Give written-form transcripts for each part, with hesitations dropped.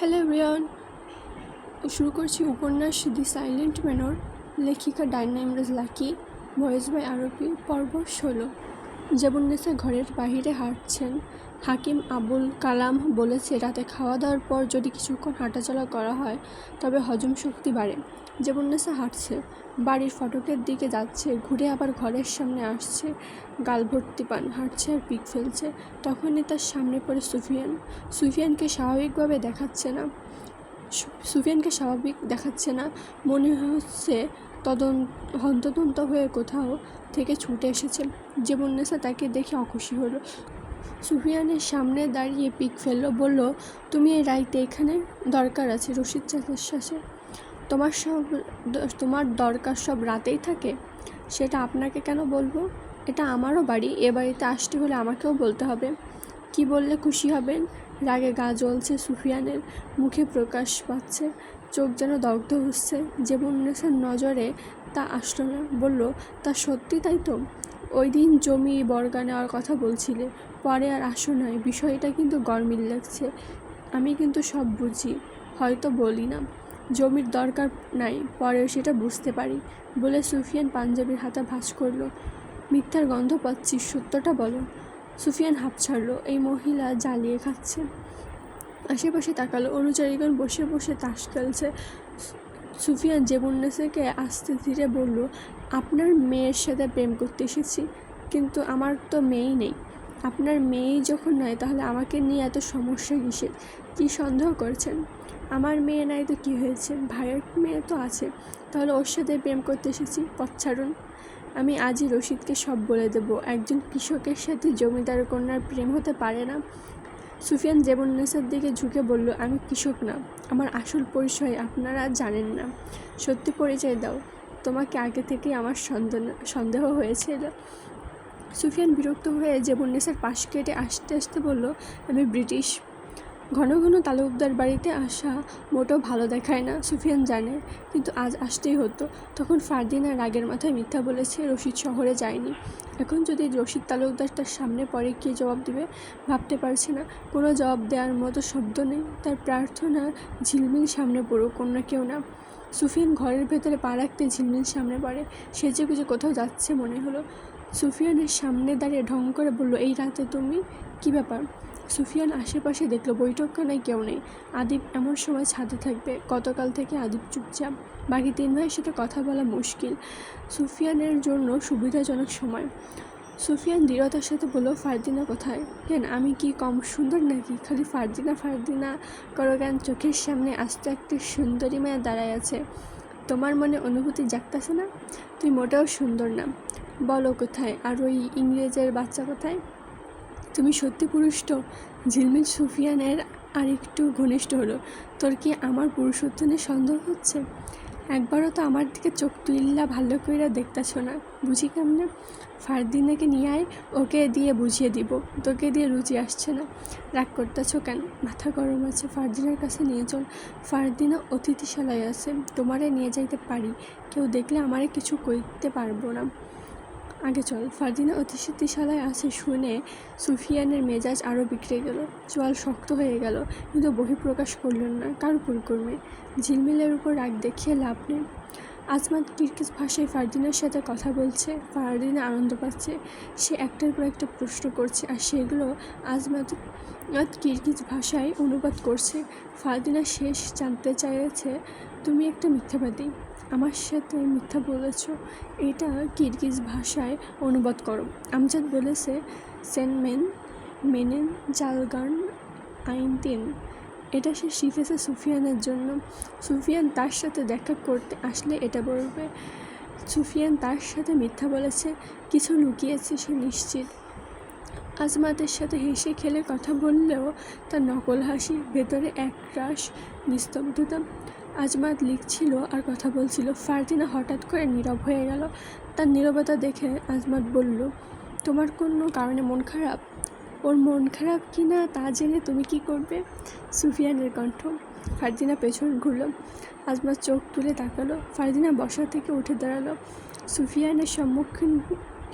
Hello everyone, শুরু করছি উপন্যাস দি সাইলেন্ট ম্যানর, লেখিকা Diana Imroz Lucky, voice by RB, পর্ব 16। জেবুন্নেসা ঘরের বাহিরে হাঁটছেন। হাকিম আবুল কালাম বলেছে রাতে খাওয়া দাওয়ার পর যদি কিছুক্ষণ হাঁটাচলা করা হয় তবে হজম শক্তি বাড়ে। জেবুন্নেসা হাঁটছে, বাড়ির ফটকের দিকে যাচ্ছে, ঘুরে আবার ঘরের সামনে আসছে, গাল ভর্তি পান, হাঁটছে আর পিক ফেলছে। তখনই তার সামনে পড়ে সুফিয়ানকে স্বাভাবিক দেখাচ্ছে না, মনে হচ্ছে হন্তদন্ত হয়ে কোথাও থেকে ছুটে এসেছে। জেবুন্নেসা তাকে দেখে অখুশি হলো। সুফিয়ানের সামনে দাঁড়িয়ে পিক ফেলল, বলল, তুমি এই রাইতে এখানে? দরকার আছে। রশিদ চাচার সাথে তোমার দরকার সব রাতেই থাকে? সেটা আপনাকে কেন বলবো? এটা আমারও বাড়ি, এ বাড়িতে আসতে হলে আমাকেও বলতে হবে। কি বললে খুশি হবেন? রাগে গা জ্বলছে সুফিয়ানের, মুখে প্রকাশ পাচ্ছে, চোখ যেন দগ্ধ হচ্ছে। জেবুন্নেসার নজরে তা আসলো না, বলল, তা সত্যি তাই তো? ওই দিন জমি বর্গা নেওয়ার কথা বলছিলে, পরে আর আসো নাই। বিষয়টা কিন্তু গরমিল লাগছে। আমি কিন্তু সব বুঝি, হয়তো বলি না। জমির দরকার নাই, পরেও সেটা বুঝতে পারি বলে সুফিয়ান পাঞ্জাবির হাতা ভাঁজ করল। মিথ্যার গন্ধ পাচ্ছি, সত্যটা বলো। সুফিয়ান হাঁপ ছাড়ল। এই মহিলা জ্বালিয়ে খাচ্ছে। আশেপাশে তাকালো, অনুচারীগণ বসে বসে তাস খেলছে। সুফিয়ান জেবুন্নেসাকে আস্তে ধীরে বলল, আপনার মেয়ের সাথে প্রেম করতে এসেছি, কিন্তু আমার তো মেয়েই নেই। আপনার মেয়েই যখন নয়, তাহলে আমাকে নিয়ে এত সমস্যা কিসের? কী সন্দেহ করছেন? আমার মেয়ে নাই তো কী হয়েছে? ভাইয়ের মেয়ে তো আছে, তাহলে ওর সাথে প্রেম করতে এসেছি। পথ ছাড়ুন। আমি আজই রশিদকে সব বলে দেব। একজন কৃষকের সাথে জমিদার কন্যার প্রেম হতে পারে না। সুফিয়ান জেবুন্নেসার দিকে ঝুঁকে বলল, আমি কৃষক না, আমার আসল পরিচয় আপনারা জানেন না। সত্যি পরিচয় দাও। তোমাকে আগে থেকেই আমার সন্দেহ হয়েছিল। সুফিয়ান বিরক্ত হয়ে জেবুন্নেসার পাশ কেটে আসতে আসতে বলল, আমি ব্রিটিশ। ঘন ঘন তালুকদার বাড়িতে আসা মোটেও ভালো দেখায় না, সুফিয়ান জানে, কিন্তু আজ আসতেই হতো। তখন ফারদিনা রাগের মাথায় মিথ্যা বলেছে, রশিদ শহরে যায়নি। এখন যদি রশিদ তালুকদার তার সামনে পড়ে, কী জবাব দিবে ভাবতে পারছে না। কোনো জবাব দেওয়ার মতো শব্দ নেই। তার প্রার্থনা ঝিলমিল সামনে পড়ুক, অন্য কেউ না। সুফিয়ান ঘরের ভেতরে পা রাখতে ঝিলমিল সামনে পড়ে। সেজে গুজে কোথাও যাচ্ছে মনে হলো। সুফিয়ানের সামনে দাঁড়িয়ে ঢং করে বলল, এই রাতে তুমি? কী ব্যাপার? সুফিয়ান আশেপাশে দেখলো বৈঠকখানায় কেউ নেই। আদিব এমন সময় ছাদে থাকবে? গতকাল থেকে আদিব চুপচাপ, বাকি 3 ভাইয়ের সাথে কথা বলা মুশকিল। সুফিয়ানের জন্য সুবিধাজনক সময়। সুফিয়ান দৃঢ়তার সাথে বলল, ফারদিনা কোথায়? কেন, আমি কি কম সুন্দর নাকি? খালি ফারদিনা ফারদিনা করো কেন? চোখের সামনে আস্ত একটা সুন্দরী মেয়ে দাঁড়ায় আছে, তোমার মনে অনুভূতি জাগতেছে না? তুই মোটেও সুন্দর না। বলো কোথায়? আর ওই ইংরেজের বাচ্চা কোথায়? তুমি সত্যি পুরুষ তো? ঝিলমিল সুফিয়ানের আর একটু ঘনিষ্ঠ হলো। তোর কি আমার পুরুষত্ব নিয়ে সন্দেহ হচ্ছে? একবারও তো আমার দিকে চোখ তুইল্লা ভালো কইরা দেখতেছ না, বুঝি কেমনে? ফারদিনাকে নিয়ে আয়, ওকে দিয়ে বুঝিয়ে দিব। তোকে দিয়ে রুচি আসছে না। রাগ করতেছ কেন? মাথা গরম আছে। ফারদিনার কাছে নিয়ে চল। ফারদিনা অতিথিশালায় আছে, তোমারে নিয়ে যাইতে পারি। কেউ দেখলে আমারে কিছু কইতে পারবো না। আগে চল। ফারদিনা অতিথিশালায় আছে শুনে সুফিয়ানের মেজাজ আরও বিগড়ে গেল। চোয়াল শক্ত হয়ে গেল, কিন্তু বহিঃপ্রকাশ করলেন না। কার পরিকর্মে? ঝিলমিলের উপর রাগ দেখিয়ে লাভ নেই। আজমাত কিরগিজ ভাষায় ফারদিনার সাথে কথা বলছে। ফারদিনা আনন্দ পাচ্ছে। সে একটার পর একটা প্রশ্ন করছে, আর সেগুলো আজমাত কিরগিজ ভাষায় অনুবাদ করছে। ফারদিনা শেষ জানতে চাইছে, তুমি একটা মিথ্যাবাদী, আমার সাথে মিথ্যা বলেছ, এটা কিরগিজ ভাষায় অনুবাদ করো। আমজাদ বলেছে, সেনমেন মেনেন জালগান আইন 3। এটা সে শিখেছে সুফিয়ানের জন্য। সুফিয়ান তার সাথে দেখা করতে আসলে এটা বলবে। সুফিয়ান তার সাথে মিথ্যা বলেছে, কিছু লুকিয়েছে সে নিশ্চিত। আজমাতের সাথে হেসে খেলে কথা বললেও তার নকল হাসি, ভেতরে একরাশ নিস্তব্ধতা। আজমাত লিখছিল আর কথা বলছিল। ফারদিনা হঠাৎ করে নীরব হয়ে গেল। তার নীরবতা দেখে আজমাত বলল, তোমার কোনো কারণে মন খারাপ? ওর মন খারাপ কি না তা জেনে তুমি কি করবে? সুফিয়ানের কণ্ঠ। ফারদিনা পেছন ঘুরল। আজমাত চোখ তুলে তাকালো। ফারদিনা বসা থেকে উঠে দাঁড়ালো। সুফিয়ানের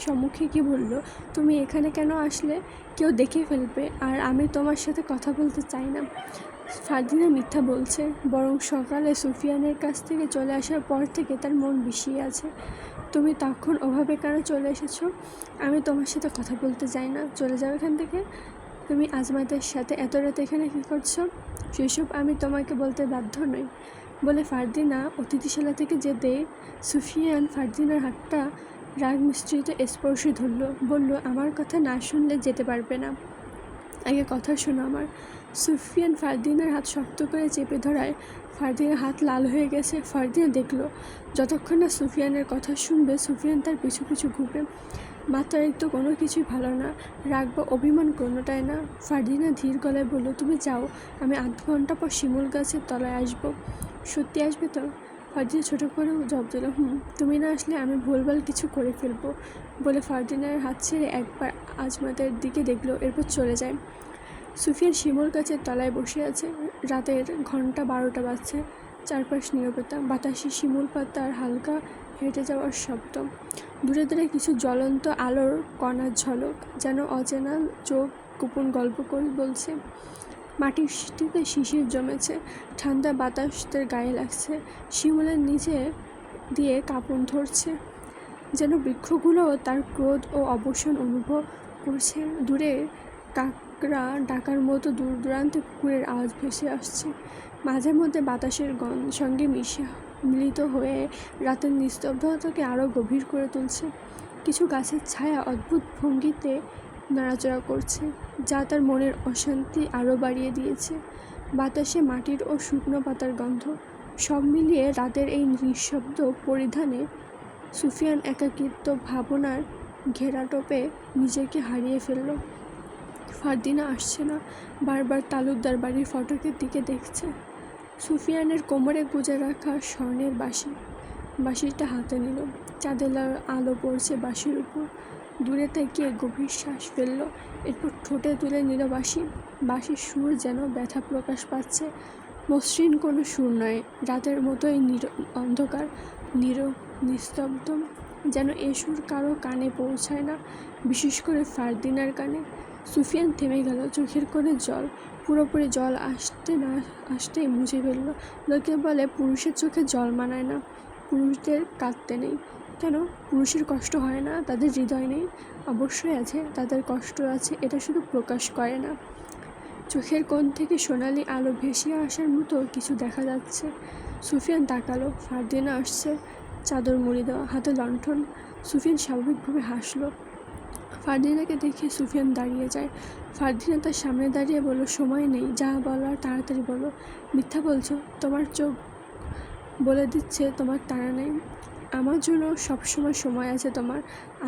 সম্মুখে কি বলল, তুমি এখানে কেন আসলে? কেউ দেখে ফেলবে, আর আমি তোমার সাথে কথা বলতে চাই না। ফারদিনা মিথ্যা বলছে, বরং সকালে সুফিয়ানের কাছ থেকে চলে আসার পর থেকে তার মন বিষিয়ে আছে। তুমি তখন ওভাবে কেন চলে এসেছো? আমি তোমার সাথে কথা বলতে চাই না, চলে যাও এখান থেকে। তুমি আজমাতের সাথে এত রাতে এখানে কী করছো? সেসব আমি তোমাকে বলতে বাধ্য নই বলে ফারদিনা অতিথিশালা থেকে যেতে সুফিয়ান ফারদিনার হাতটা রাগ মিশ্রিত স্পর্শে ধরল, বলল, আমার কথা না শুনলে যেতে পারবে না, আগে কথা শোনো আমার। সুফিয়ান ফারদিনার হাত শক্ত করে চেপে ধরায় ফারদিনার হাত লাল হয়ে গেছে। ফারদিনা দেখলো যতক্ষণ না সুফিয়ানের কথা শুনবে সুফিয়ান তার পিছু পিছু ঘুরবে। মাত্রায় তো কোনো কিছুই ভালো না, রাগ বা অভিমান কোনোটাই না। ফারদিনা ধীর গলায় বলল, তুমি যাও, আমি আধ ঘন্টা পর শিমুল গাছের তলায় আসবো। সত্যি আসবে তো? ফারদিনা ছোটো করেও জবাব দিল, তুমি না আসলে আমি ভুলভাল কিছু করে ফেলবো বলে ফারদিনার হাত ছেড়ে একবার আজমাতের দিকে দেখলো, এরপর চলে যায়। সুফিয়ান শিমুল গাছের তলায় বসে আছে। রাতের ঘন্টা 12টা বাজছে। চারপাশ নীরবতা, বাতাসে শিমুল পাতার হালকা হেঁটে যাওয়ার শব্দ, দূরে দূরে কিছু জ্বলন্ত আলোর কণার ঝলক, যেন অচেনা চোখ গোপন গল্প করে বলছে। মাটিতে শিশির জমেছে, ঠান্ডা বাতাস তার গায়ে লাগছে, শিমুলের নিচে দিয়ে কাঁপন ধরছে, যেন বৃক্ষগুলোও তার ক্রোধ ও অবসান অনুভব করছে। দূরে কাকড়া ডাকার মতো দূর দূরান্তে পুকুরের আওয়াজ ভেসে আসছে, মাঝে মধ্যে বাতাসের সঙ্গে মিলিত হয়ে রাতের নিস্তব্ধতাকে আরও গভীর করে তুলছে। কিছু গাছের ছায়া অদ্ভুত ভঙ্গিতে নাড়াচড়া করছে, যা তার মনের অশান্তি আরও বাড়িয়ে দিয়েছে। বাতাসে মাটির ও শুকনো পাতার গন্ধ, সব মিলিয়ে রাতের এই নিঃশব্দ পরিধানে সুফিয়ান একাকিত্ব ভাবনার ঘেরাটোপে নিজেকে হারিয়ে ফেলল। ফারদিনা আসছে না, বারবার তালুকদার বাড়ির ফটকের দিকে দেখছে। সুফিয়ানের কোমরে গুজে রাখা স্বর্ণের বাঁশিটা হাতে নিল। চাঁদের আলো পড়ছে বাঁশির উপর। দূরে তাকিয়ে গভীর শ্বাস ফেলল, এরপর ঠোঁটে তুলে নিল বাঁশি। বাঁশির সুর যেন ব্যথা প্রকাশ পাচ্ছে, মসৃণ কোনো সুর নয়, রাতের মতোই অন্ধকার, নীরব, নিস্তব্ধ, যেন এ সুর কারো কানে পৌঁছায় না, বিশেষ করে ফারদিনার কানে। সুফিয়ান থেমে গেল, চোখের কোণে জল, পুরোপুরি জল আসতেই মুছে ফেলল। লোকে বলে পুরুষের চোখে জল মানায় না, পুরুষদের কাঁদতে নেই। কেন? পুরুষের কষ্ট হয় না, তাদের হৃদয় নেই? অবশ্যই আছে, তাদের কষ্ট আছে, এটা শুধু প্রকাশ করে না। চোখের কোণ থেকে সোনালি আলো ভেসে আসার মতো কিছু দেখা যাচ্ছে। সুফিয়ান তাকালো, ফারদিনা আসছে, চাদর মুড়ি দেওয়া, হাতে লণ্ঠন। সুফিয়ান স্বাভাবিকভাবে হাসলো। ফারদিনাকে দেখে সুফিয়ান দাঁড়িয়ে যায়। ফারদিনা তার সামনে দাঁড়িয়ে বলল, সময় নেই, যা বলার তাড়াতাড়ি বলো। মিথ্যা বলছো, তোমার চোখ বলে দিচ্ছে তোমার তাড়া নেই। আমার জন্য সবসময় সময় আছে, তোমার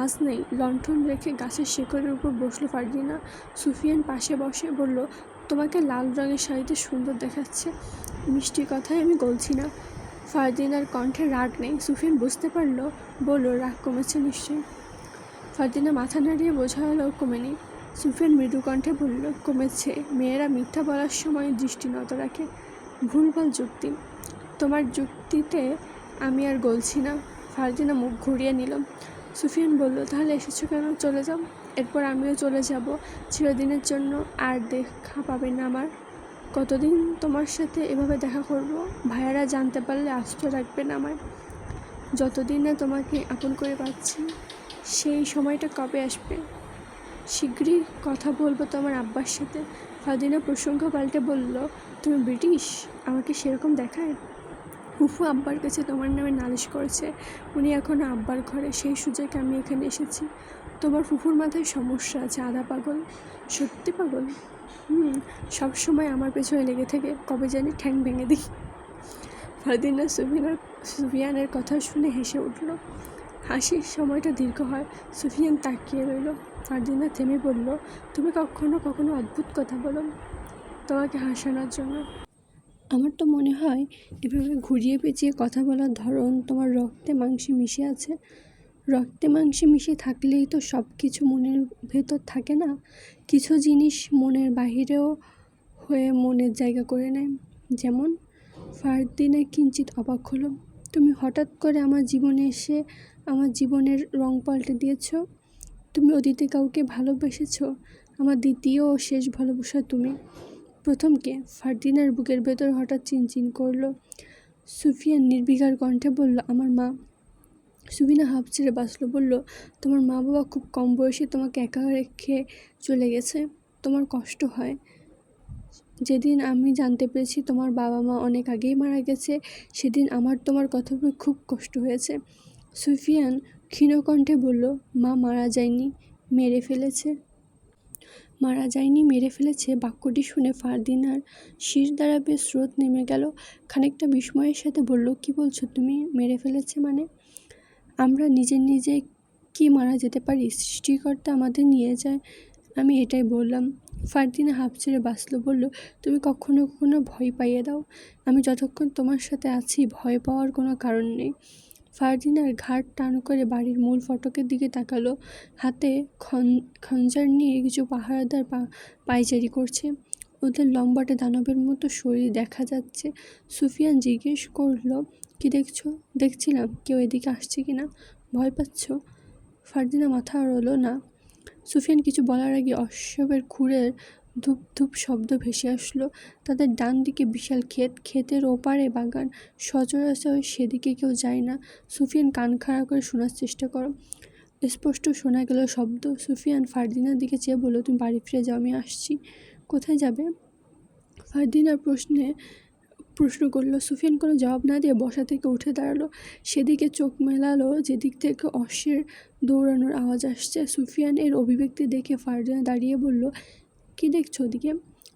আজ নেই। লণ্ঠন রেখে গাছের শেকড়ের উপর বসলো ফারদিনা। সুফিয়ান পাশে বসে বলল, তোমাকে লাল রঙের শাড়িতে সুন্দর দেখাচ্ছে। মিষ্টি কথায় আমি গলছি না। ফারদিনার কণ্ঠে রাগ নেই। সুফিয়ান বুঝতে পারল, বলল, রাগ কমেছে নিশ্চয়ই। ফারদিনা মাথা নাড়িয়ে বোঝালো কমেনি। সুফিয়ান মৃদু কণ্ঠে বলল, কমেছে। মেয়েরা মিথ্যা বলার সময় দৃষ্টি নত রাখে, ভুলভাল যুক্তি। তোমার যুক্তিতে আমি আর গলছি না। ফারদিনা মুখ ঘুরিয়ে নিল। সুফিয়ান বলল, তাহলে এসেছো কেন? চলে যাও, এরপর আমিও চলে যাব চিরদিনের জন্য, আর দেখা পাবে না আমার। কতদিন তোমার সাথে এভাবে দেখা করব? ভাইয়ারা জানতে পারলে আস্ত রাখবেন আমায়। যতদিন না তোমাকে আপন করে পাচ্ছি। সেই সময়টা কবে আসবে? শীঘ্রই কথা বলবো তোমার আব্বার সাথে। ফারদিনা প্রসঙ্গ পাল্টে বলল, তুমি ব্রিটিশ? আমাকে সেরকম দেখায়? ফুফু আব্বার কাছে তোমার নামে নালিশ করেছে, উনি এখনও আব্বার ঘরে, সেই সুযোগে আমি এখানে এসেছি। তোমার ফুফুর মাথায় সমস্যা আছে, আধা পাগল। সত্যি পাগল? সব সময় আমার পেছনে লেগে থেকে, কবে জানি ঠ্যাং ভেঙে দিই। ফারদিনা সুফিয়ানের কথা শুনে হেসে উঠল। হাসির সময়টা দীর্ঘ হয়। সুফিয়ান তাকিয়ে রইল। ফারদিনা থেমে বলল, তুমি কখনো অদ্ভুত কথা বলো, তোমাকে হাসানোর জন্য। আমার তো মনে হয় এভাবে ঘুরিয়ে পেঁচিয়ে কথা বলার ধরন তোমার রক্তে মাংসে মিশে আছে। রক্তে মাংসে মিশে থাকলেই তো সব কিছু মনের ভেতর থাকে না, কিছু জিনিস মনের বাহিরেও হয়ে মনের জায়গা করে নেয়। যেমন? ফারদিনা কিঞ্চিত অবাক হলো। তুমি হঠাৎ করে আমার জীবনে এসে আমার জীবনের রং পাল্টে দিয়েছ। তুমি অতীতে কাউকে ভালোবেসেছ, আমার দ্বিতীয় ও শেষ ভালোবাসা তুমি। প্রথম কে? ফারদিনার বুকের ভেতর হঠাৎ চিনচিন করলো। সুফিয়ান নির্বিকার কণ্ঠে বলল, আমার মা। সুবিনা হাঁপ ছেড়ে বাঁচল, বলল, তোমার মা বাবা খুব কম বয়সে তোমাকে একা রেখে চলে গেছে। তোমার কষ্ট হয়? যেদিন আমি জানতে পেরেছি তোমার বাবা মা অনেক আগেই মারা গেছে, সেদিন আমার তোমার কথা ভেবে খুব কষ্ট হয়েছে। সুফিয়ান ক্ষীণ কণ্ঠে বলল, মা মারা যায়নি, মেরে ফেলেছে। মারা যায়নি, মেরে ফেলেছে? বাক্যটি শুনে ফারদিনার শির দ্বারা বেশ স্রোত নেমে গেল। খানিকটা বিস্ময়ের সাথে বলল, কি বলছো তুমি? মেরে ফেলেছে মানে? আমরা নিজে কি মারা যেতে পারি? সৃষ্টিকর্তা আমাদের নিয়ে যায়, আমি এটাই বললাম। ফারদিনা হাঁপ ছেড়ে বাঁচল, বলল, তুমি কখনো কখনো ভয় পাইয়ে দাও। আমি যতক্ষণ তোমার সাথে আছি ভয় পাওয়ার কোনো কারণ নেই। ফারদিনার ঘাড় টান করে বাড়ির মূল ফটকের দিকে তাকালো। হাতে খঞ্জার নিয়ে কিছু পাহারাদার পায়চারি করছে। ওদের লম্বাটে দানবের মতো শরীর দেখা যাচ্ছে। সুফিয়ান জিজ্ঞেস করল, কি দেখছো? দেখছিলাম কেউ এদিকে আসছে কিনা। ভয় পাচ্ছ? ফারদিনা মাথা আড়ল না। সুফিয়ান কিছু বলার আগে অশ্ববের খুরের ধূপ ধূপ শব্দ ভেসে আসলো। তাদের ডান দিকে বিশাল ক্ষেত, ক্ষেতের ওপারে বাগান। সচরাচর সেদিকে কেউ যায় না। সুফিয়ান কান খাড়া করে শোনার চেষ্টা করো। স্পষ্ট শোনা গেল শব্দ। সুফিয়ান ফারদিনার দিকে চেয়ে বলল, তুমি বাড়ি ফিরে যাও, আমি আসছি। কোথায় যাবে? ফারদিনার প্রশ্ন করলো। সুফিয়ান কোনো জবাব না দিয়ে বসা থেকে উঠে দাঁড়ালো। সেদিকে চোখ মেলালো যেদিক থেকে অশ্বের দৌড়ানোর আওয়াজ আসছে। সুফিয়ান এর অভিব্যক্তি দেখে ফারদিনা দাঁড়িয়ে বলল, কি দেখছো ওদিকে?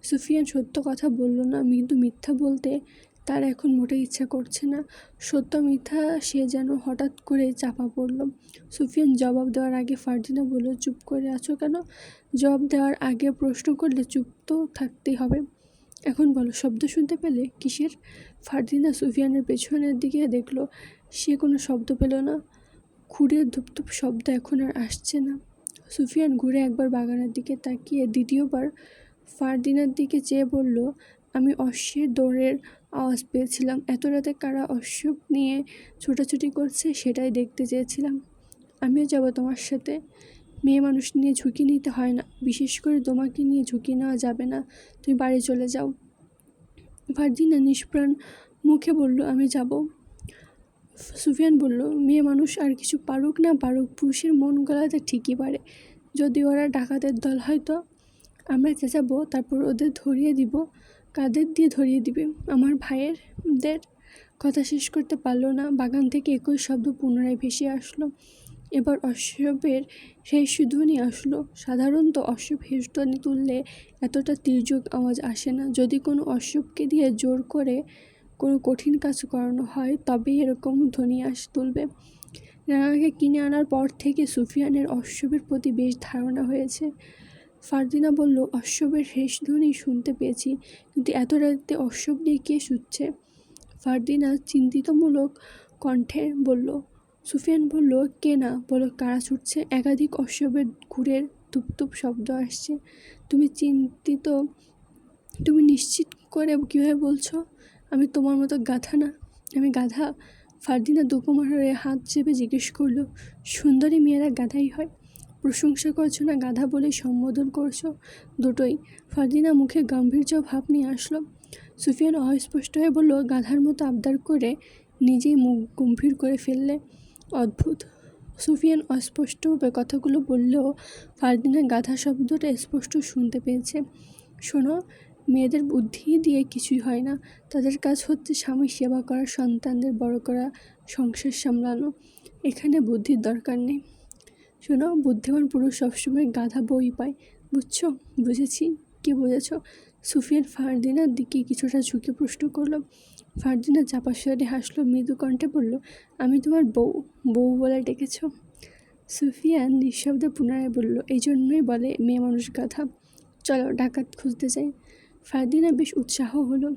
সুফিয়ান সত্য কথা বলল না, কিন্তু মিথ্যা বলতে তার এখন মোটেই ইচ্ছা করছে না। সত্য মিথ্যা সে যেন হঠাৎ করে চাপা পড়ল। সুফিয়ান জবাব দেওয়ার আগে ফারদিনা বলল, চুপ করে আছো কেন? জবাব দেওয়ার আগে প্রশ্ন করলে চুপ তো থাকতেই হবে। এখন বলো, শব্দ শুনতে পেলে? কিসের? ফারদিনা সুফিয়ানের পেছনের দিকে দেখলো। সে কোনো শব্দ পেল না। খুঁড়ের ধুপধুপ শব্দ এখন আর আসছে না। সুফিয়ান ঘুরে একবার বাগানের দিকে তাকিয়ে দ্বিতীয়বার ফারদিনার দিকে চেয়ে বলল, আমি অশ্বের দৌড়ের আওয়াজ পেয়েছিলাম। এত রাতে কারা অশ্ব নিয়ে ছোটাছুটি করছে সেটাই দেখতে চেয়েছিলাম। আমিও যাব তোমার সাথে। মেয়ে মানুষ নিয়ে ঝুঁকি নিতে হয় না, বিশেষ করে তোমাকে নিয়ে ঝুঁকি নেওয়া যাবে না। তুমি বাড়ি চলে যাও। ফারদিনা নিষ্প্রাণ মুখে বলল, আমি যাব। সুফিয়ান বলল, মেয়ে মানুষ আর কিছু পারুক না পারুক, পুরুষের মন গলাতে ঠিকই পারে। যদি ওরা ডাকাতের দল হয় তো? আমরা চেঁচাবো, তারপর ওদের ধরিয়ে দিব। কাদের দিয়ে ধরিয়ে দিবে? আমার ভাইয়েরদের। কথা শেষ করতে পারল না। বাগান থেকে একই শব্দ পুনরায় ভেসে আসলো। এবার অশ্ববের হেঁসধ্বনি আসলো। সাধারণত অশ্বব হেঁসধ্বনি তুললে এতটা তীর্যক আওয়াজ আসে না। যদি কোনো অশ্ববকে দিয়ে জোর করে কোনো কঠিন কাজ করানো হয় তবেই এরকম ধ্বনি তুলবে। রাঙাকে কিনে আনার পর থেকে সুফিয়ানের অশ্ববের প্রতি বেশ ধারণা হয়েছে। ফারদিনা বলল, অশ্ববের হেঁসধ্বনি শুনতে পেয়েছি, কিন্তু এত রাতে অশ্বব নিয়ে কে শুচ্ছে? ফারদিনা চিন্তিতমূলক কণ্ঠে বলল। সুফিয়ান বলল, কে না, বলো কারা ছুটছে? একাধিক অশ্ববের ঘুরের ধুপধুপ শব্দ আসছে। তুমি নিশ্চিত করে কীভাবে বলছো? আমি তোমার মতো গাধা না। আমি গাধা? ফারদিনা দুকুমারে হাত চেপে জিজ্ঞেস করল, সুন্দরী মেয়েরা গাধাই হয়? প্রশংসা করছো না গাধা বলেই সম্বোধন করছো? দুটোই। ফারদিনা মুখে গাম্ভীর্য ভাব নিয়ে আসলো। সুফিয়ান অস্পষ্ট হয়ে বলল, গাধার মতো আবদার করে নিজেই মুখ গম্ভীর করে ফেললে। অদ্ভুত। সুফিয়ান অস্পষ্টভাবে কথাগুলো বললেও ফারদিনা গাধা শব্দটা স্পষ্ট শুনতে পেয়েছে। শোনো, মেয়েদের বুদ্ধি দিয়ে কিছুই হয় না। তাদের কাজ হচ্ছে স্বামীর সেবা করা, সন্তানদের বড় করা, সংসার সামলানো। এখানে বুদ্ধির দরকার নেই। শোনো, বুদ্ধিমান পুরুষ সবসময় গাধা বই পায়। বুঝছো? বুঝেছি। কি বুঝেছ? সুফিয়ান ফারদিনার দিকে কিছুটা ঝুঁকে প্রশ্ন করল। ফারদিনা চাপা স্বরে হাসলো, মৃদু কণ্ঠে বলল, আমি তোমার বউ। বউ বলে ডেকেছ? সুফিয়ান নিঃশব্দে পুনরায় বলল, এই জন্যই বলে মেয়ে মানুষ গাধা। চলো ডাকাত খুঁজতে যাই। ফারদিনা বেশ উৎসাহ হলো।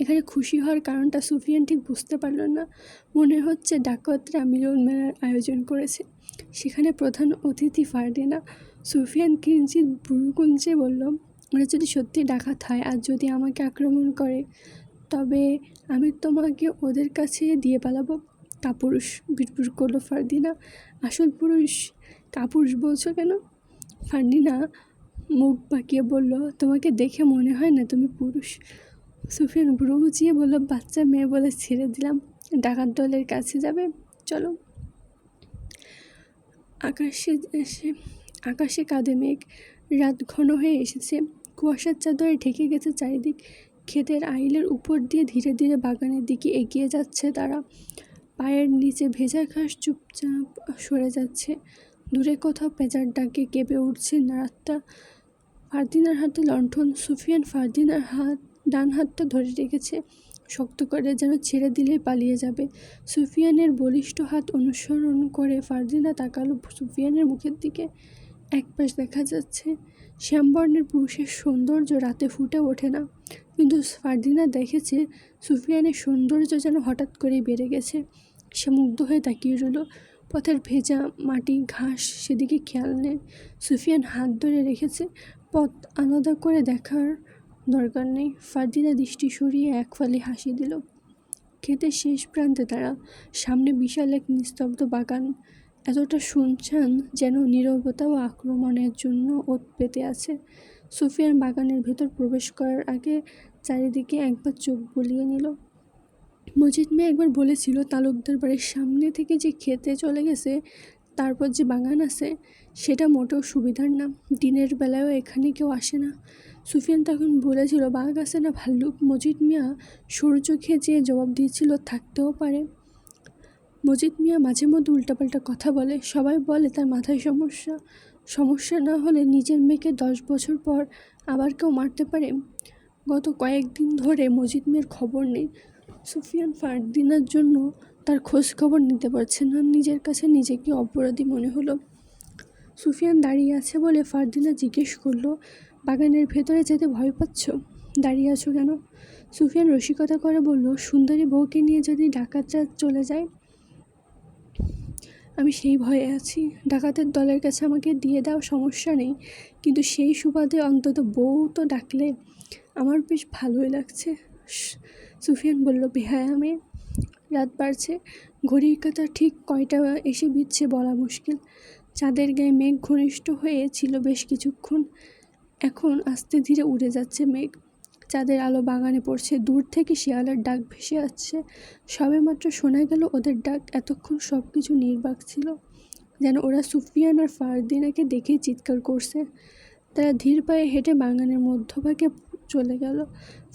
এখানে খুশি হওয়ার কারণটা সুফিয়ান ঠিক বুঝতে পারল না। মনে হচ্ছে ডাকাতরা মিলন মেলার আয়োজন করেছে, সেখানে প্রধান অতিথি ফারদিনা। সুফিয়ান কিঞ্চিৎ ভ্রুকুঞ্চে বলল, ওরা যদি সত্যি ডাকাত হয় আর যদি আমাকে আক্রমণ করে, তবে আমি তোমাকে ওদের কাছে দিয়ে পালাবো। কাপুরুষ, বিড়বিড় করলো ফারদিনা। আসল পুরুষ? কাপুরুষ বলছো কেন? ফারদিনা মুখ বাঁকিয়ে বলল, তোমাকে দেখে মনে হয় না তুমি পুরুষ। সুফিয়ান ভ্রু উঁচিয়ে বলল, বাচ্চা মেয়ে বলে ছেড়ে দিলাম, ডাকাত দলের কাছে যাবে, চলো। আকাশে কাঁধে মেঘ, রাত ঘন হয়ে এসেছে, কুয়াশার চাদরে ঢেকে গেছে চারিদিক। ক্ষেতের আইলের উপর দিয়ে ধীরে ধীরে বাগানের দিকে এগিয়ে যাচ্ছে তারা। পায়ের নিচে ভেজা ঘাস চুপচাপ সরে যাচ্ছে। দূরে কোথাও পেঁচার ডাকে কেঁপে উঠছে রাতটা। ফারদিনার হাতে লণ্ঠন। সুফিয়ান ফারদিনার ডান হাতটা ধরে রেখেছে শক্ত করে, যেন ছেড়ে দিলেই পালিয়ে যাবে। সুফিয়ানের বলিষ্ঠ হাত অনুসরণ করে ফারদিনা তাকালো সুফিয়ানের মুখের দিকে। একপাশ দেখা যাচ্ছে শ্যামবর্ণের পুরুষের সৌন্দর্য রাতে ফুটে ওঠে না, কিন্তু ফারদিনা দেখেছে সুফিয়ানের সৌন্দর্য যেন হঠাৎ করেই বেড়ে গেছে। সে মুগ্ধ হয়ে তাকিয়ে রইল। পথের ভেজা মাটি, ঘাস, সেদিকে খেয়াল নেই। সুফিয়ান হাত ধরে রেখেছে, পথ আলাদা করে দেখার দরকার নেই। ফারদিনা দৃষ্টি সরিয়ে এক ফালি হাসি দিল। ক্ষেতের শেষ প্রান্তে তারা, সামনে বিশাল এক নিস্তব্ধ বাগান, এতটা শুনশান যেন নীরবতা ও আক্রমণের জন্য ওত পেতে আছে। সুফিয়ান বাগানের ভেতর প্রবেশ করার আগে চারিদিকে একবার চোখ বুলিয়ে নিল। মজিদ মেয়ে একবার বলেছিল তালুকদার বাড়ির সামনে থেকে যে খেতে চলে গেছে, তারপর যে বাগান আছে, সেটা মোটেও সুবিধার না। দিনের বেলায়ও এখানে কেউ আসে না। সুফিয়ান তখন বলেছিল বাঘ আছে না ভাল্লুক। মজিদ মিয়া সরু চোখে যেয়ে জবাব দিয়েছিল থাকতেও পারে। মজিদ মিয়া মাঝে মধ্যে উল্টাপাল্টা কথা বলে। সবাই বলে তার মাথায় সমস্যা। সমস্যা না হলে নিজের মেয়েকে 10 বছর পর আবার কেউ মারতে পারে। গত কয়েকদিন ধরে মজিদ মিয়ার খবর নেই। সুফিয়ান ফারদিনার জন্য তার খোঁজ খবর নিতে পারছে না। নিজের কাছে নিজেকে অপরাধী মনে হলো। সুফিয়ান দাঁড়িয়ে আছে বলে ফারদিনা জিজ্ঞেস করলো, বাগানের ভেতরে যেতে ভয় পাচ্ছ? দাঁড়িয়ে আছো কেন? সুফিয়ান রসিকতা করে বলল, সুন্দরী বউকে নিয়ে যদি ডাকাতরা চলে যায়, আমি সেই ভয়ে আছি। ডাকাতের দলের কাছে আমাকে দিয়ে দাও, সমস্যা নেই, কিন্তু সেই সুবাদে অন্তত বউ তো ডাকলে আমার বেশ ভালোই লাগছে। সুফিয়ান বলল, বেহায়া মেয়ে। রাত বাড়ছে, ঘড়ির কাঁটা ঠিক কয়টা এসে বিচ্ছে বলা মুশকিল। চাঁদের গায়ে মেঘ ঘনিষ্ঠ হয়ে ছিল বেশ কিছুক্ষণ। এখন আস্তে ধীরে উড়ে যাচ্ছে মেঘ। চাঁদের আলো বাগানে পড়ছে। দূর থেকে শিয়ালের ডাক ভেসে আসছে। সবেমাত্র শোনা গেল ওদের ডাক। এতক্ষণ সব কিছু নির্বাক ছিল, যেন ওরা সুফিয়ান আর ফারদিনাকে দেখেই চিৎকার করছে। তারা ধীর পায়ে হেঁটে বাগানের মধ্যভাগে চলে গেল।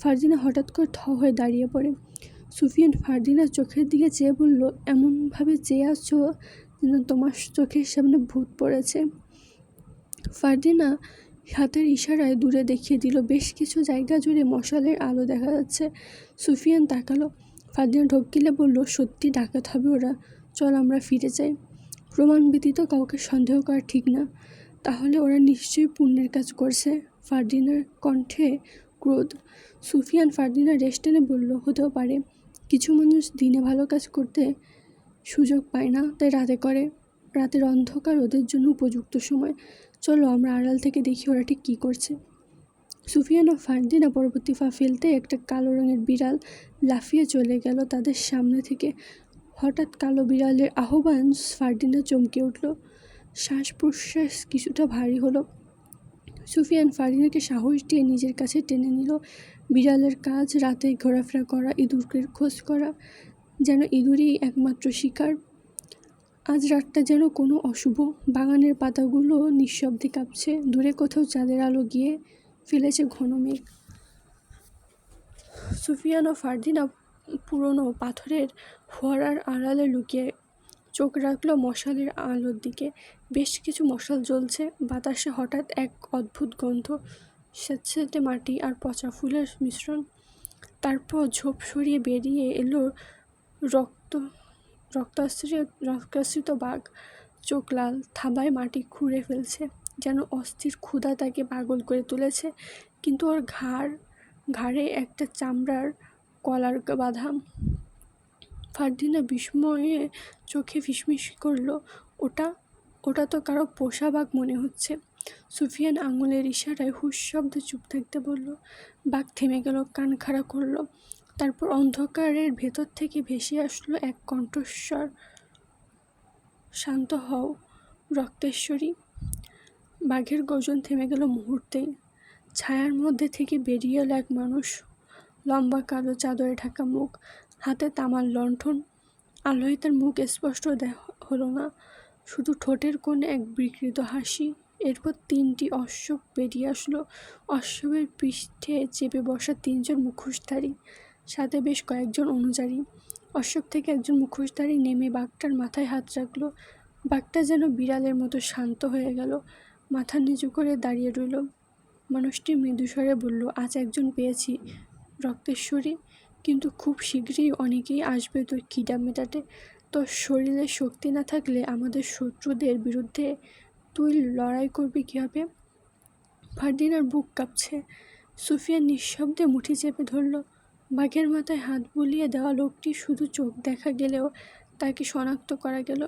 ফারদিনা হঠাৎ করে থ হয়ে দাঁড়িয়ে পড়ে। সুফিয়ান ফারদিনার চোখের দিকে চেয়ে বলল, এমনভাবে চেয়ে আছো যেন তোমার চোখের সামনে ভূত পড়েছে। ফারদিনা হাতের ইশারায় দূরে দেখিয়ে দিল। বেশ কিছু জায়গা জুড়ে মশালের আলো দেখা যাচ্ছে। সুফিয়ান তাকালো। ফারদিনা ঢোক গিলে বলল, সত্যি ডাকাত হবে ওরা, চল আমরা ফিরে যাই। প্রমাণ ব্যতীত কাউকে সন্দেহ করা ঠিক না। তাহলে ওরা নিশ্চয়ই পুণ্যের কাজ করছে। ফারদিনার কণ্ঠে ক্রোধ। সুফিয়ান ফারদিনার রেশ টেনে বলল, হতেও পারে। কিছু মানুষ দিনে ভালো কাজ করতে সুযোগ পায় না, তাই রাতে করে। রাতের অন্ধকার ওদের জন্য উপযুক্ত সময়। চলো আমরা আড়াল থেকে দেখি ওরা ঠিক কী করছে। সুফিয়ান ও ফারদিনা পরবর্তী পা ফেলতে একটা কালো রঙের বিড়াল লাফিয়ে চলে গেল তাদের সামনে থেকে। হঠাৎ কালো বিড়ালের আহ্বান ফারদিনা চমকে উঠল। শ্বাস প্রশ্বাস কিছুটা ভারী হলো। সুফিয়ান ফারদিনাকে সাহস দিয়ে নিজের কাছে টেনে নিল। বিড়ালের কাজ রাতে ঘোরাফেরা করা, ইঁদুরকে খোঁজ করা, যেন ইঁদুরই একমাত্র শিকার। আজ রাতটা যেন কোনো অশুভ। বাগানের পাতাগুলো নিঃশব্দে কাঁপছে। দূরে কোথাও চাঁদের আলো গিয়ে ফেলেছে ঘন মেঘ। সুফিয়ান ও ফারদিনা পুরনো পাথরের ফোয়ারার আড়ালে লুকিয়ে চোখ রাখলো মশালের আলোর দিকে। বেশ কিছু মশাল জ্বলছে। বাতাসে হঠাৎ এক অদ্ভুত গন্ধ, স্যাঁতসেঁতে মাটি আর পচা ফুলের মিশ্রণ। তারপর ঝোপ সরিয়ে বেরিয়ে এলো রক্তাশ্রিত বাঘ। চোখ লাল, থাবায় মাটি খুঁড়ে ফেলছে, যেন অস্থির ক্ষুধা তাকে পাগল করে তুলেছে। কিন্তু ওর ঘাড়ে একটা চামড়ার কলার বাঁধা। ফারদিনা বিস্ময়ে চোখে ফিসফিস করল, ওটা তো কারো পোষা বাঘ মনে হচ্ছে। সুফিয়ান আঙুলের ইশারায় হুশ শব্দে চুপ থাকতে বলল। বাঘ থেমে গেল, কান খাড়া করলো। তারপর অন্ধকারের ভেতর থেকে ভেসে আসলো এক কণ্ঠস্বর, শান্ত হও রক্তেশ্বরী। বাঘের গর্জন থেমে গেল মুহূর্তেই। ছায়ার মধ্যে থেকে বেরিয়ে এলো এক মানুষ, লম্বা কালো চাদরে ঢাকা মুখ, হাতে তামার লণ্ঠন। আলোয় তার মুখ স্পষ্ট হলো না, শুধু ঠোঁটের কোণে এক বিকৃত হাসি। এরপর 3টি অশ্ব বেরিয়ে আসলো, অশ্বের পৃষ্ঠে চেপে বসা 3জন মুখোশধারী, সাথে বেশ কয়েকজন অনুযায়ী। অশ্ব থেকে একজন মুখোশধারী নেমে বাঘটার মাথায় হাত রাখলো। বাঘটা যেন বিড়ালের মতো শান্ত হয়ে গেল, মাথা নিচু করে দাঁড়িয়ে রইল। মানুষটি মৃদুস্বরে বলল, আজ একজন পেয়েছি রক্তেশ্বরী, কিন্তু খুব শীঘ্রই অনেকেই আসবে তোর খিদা মেটাতে। তোর শরীরে শক্তি না থাকলে আমাদের শত্রুদের বিরুদ্ধে তুই লড়াই করবি কীভাবে? ফারদিনার বুক কাঁপছে। সুফিয়ান নিঃশব্দে মুঠি চেপে ধরল। বাঘের মাথায় হাত বুলিয়ে দেওয়া লোকটি শুধু চোখ দেখা গেলেও তাকে শনাক্ত করা গেল।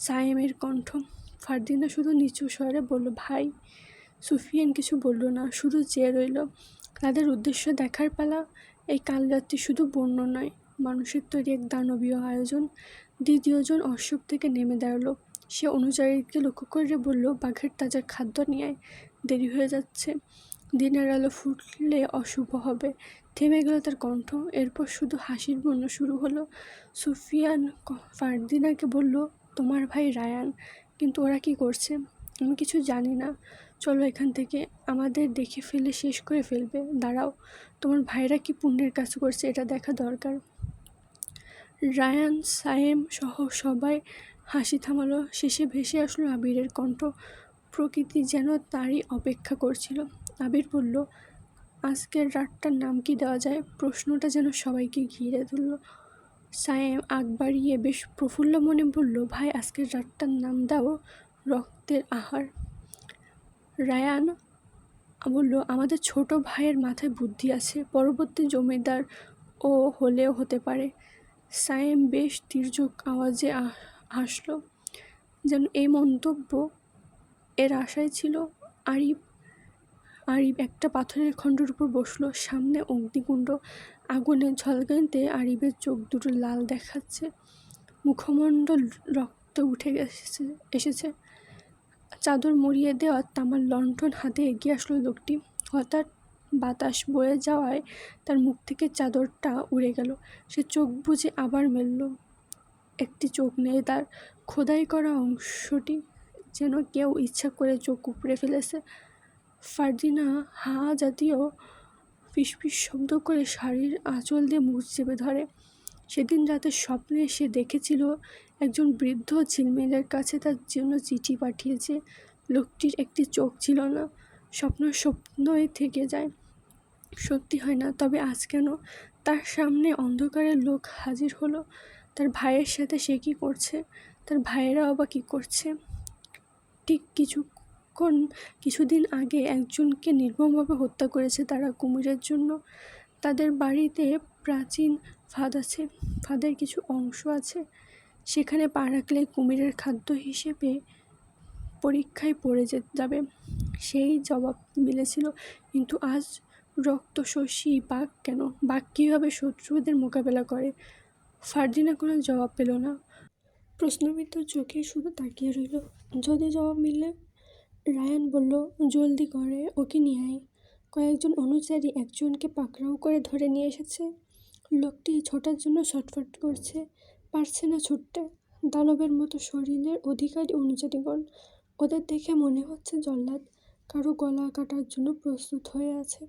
সায়েমের কণ্ঠ। ফারদিনা শুধু নিচু স্বরে বলল, ভাই। সুফিয়ান কিছু বলল না, শুধু চেয়ে রইল। তাদের উদ্দেশ্য দেখার পালা। এই কাল রাত্রি শুধু বন্য নয়, মানুষের তৈরি এক দানবীয় আয়োজন। দ্বিতীয়জন অশ্ব থেকে নেমে দাঁড়ালো। সে অনুযায়ীকে লক্ষ্য করে বলল, বাঘের তাজা খাদ্য নিয়ে আয়, দেরি হয়ে যাচ্ছে। দিনের আলো ফুটলে অশুভ হবে। থেমে গেল তার কণ্ঠ। এরপর শুধু হাসির বন্য শুরু হলো। সুফিয়ান ফারদিনাকে বলল, তোমার ভাই রায়ান, কিন্তু ওরা কি করছে? আমি কিছু জানি না। চলো এখান থেকে, আমাদের দেখে ফেলে শেষ করে ফেলবে। দাঁড়াও, তোমার ভাইরা কি পুণ্যের কাজ করছে এটা দেখা দরকার। রায়ান, সায়েম সহ সবাই হাসি থামালো। শেষে ভেসে আসলো আবিরের কণ্ঠ। প্রকৃতি যেন তারই অপেক্ষা করছিল। আবির বলল, আজকের রাতটার নাম কি দেওয়া যায়? প্রশ্নটা যেন সবাইকে ঘিরে ধরল। সায়েম আগ বাড়িয়ে বেশ প্রফুল্ল মনে বলল, ভাই, আজকের রাতটার নাম দাও রক্তের আহার। রায়ান বলল, আমাদের ছোট ভাইয়ের মাথায় বুদ্ধি আছে, পরবর্তী জমিদার ও হলেও হতে পারে। সায়েম বেশ তীর্যক আওয়াজে হাসল, যেন এই মন্তব্য এর আশায় ছিল। আরিফ একটা পাথরের খণ্ডের উপর বসলো, সামনে অগ্নিকুণ্ড। আগুনের ঝলকানিতে আরিফের চোখ দুটো লাল দেখাচ্ছে, মুখমণ্ডল রক্ত উঠে এসেছে। চাদর মুড়িয়ে দেওয়া তামার লণ্ঠন হাতে এগিয়ে আসলো লোকটি। হঠাৎ বাতাস বয়ে যাওয়ায় তার মুখ থেকে চাদরটা উড়ে গেল। সে চোখ বুজে আবার মেলল। একটি চোখ নেই তার, খোদাই করা অংশটি যেন কেউ ইচ্ছা করে চোখ উপড়ে ফেলেছে। ফারদিনা হা জাতীয় ফিসফিস শব্দ করে শাড়ির আঁচল দিয়ে মুখ চেপে ধরে। সেদিন রাতে স্বপ্নে সে দেখেছিল একজন বৃদ্ধ ঝিলমিলের কাছে তার জন্য চিঠি পাঠিয়েছে। লোকটির একটি চোখ ছিল না। স্বপ্নই থেকে যায়, সত্যি হয় না। তবে আজ কেন তার সামনে অন্ধকারের লোক হাজির হলো? তার ভাইয়ের সাথে সে কী করছে? তার ভাইয়েরাও বা কী করছে? ঠিক কিছুদিন আগে একজনকে নির্মমভাবে হত্যা করেছে তারা কুমিরের জন্য। তাদের বাড়িতে প্রাচীন ফাঁদ আছে, ফাঁদের কিছু অংশ আছে, সেখানে পা রাখলে কুমিরের খাদ্য হিসেবে পরীক্ষায় পড়ে যাবে। সেই জবাব মিলেছিল। কিন্তু আজ রক্তশোষী বাঘ কেন? বাঘ কীভাবে শত্রুদের মোকাবেলা করে? ফারদিনা কোনো জবাব পেল না, প্রশ্নবিদ্ধ চোখে শুধু তাকিয়ে রইল। যদি জবাব মিলে? রায়ান বলল, জলদি করে ওকে নিয়ে আয়। কয়েকজন অনুচারী একজনকে পাকড়াও করে ধরে নিয়ে এসেছে। লোকটি ছোটার জন্য ছটফট করছে, পারছে না ছুটতে। দানবের মতো শরীরের অধিকারী অনুযারীগণ, ওদের দেখে মনে হচ্ছে জল্লাদ কারো গলা কাটার জন্য প্রস্তুত হয়ে আছে।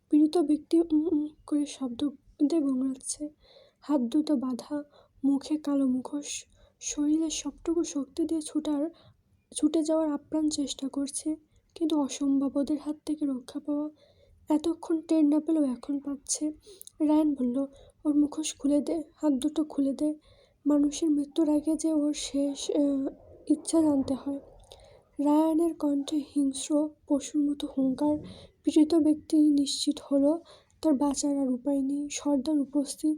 পীড়িত ব্যক্তি করে শব্দ দিয়ে গোঙাচ্ছে, হাত দুটো বাঁধা, মুখে কালো মুখোশ, শরীরের সবটুকু শক্তি দিয়ে ছুটে যাওয়ার আপ্রাণ চেষ্টা করছে, কিন্তু অসম্ভব ওদের হাত থেকে রক্ষা পাওয়া। এতক্ষণ টের না পেলেও এখন পাচ্ছে। রায়ান বলল, ওর মুখোশ খুলে দে, হাত দুটো খুলে দে। মানুষের মৃত্যুর আগে যে ওর শেষ ইচ্ছা জানতে হয়। রায়ানের কণ্ঠে হিংস্র পশুর মতো হুঙ্কার। পীড়িত ব্যক্তি নিশ্চিত হলো তার বাঁচার আর উপায় নেই। সর্দার উপস্থিত,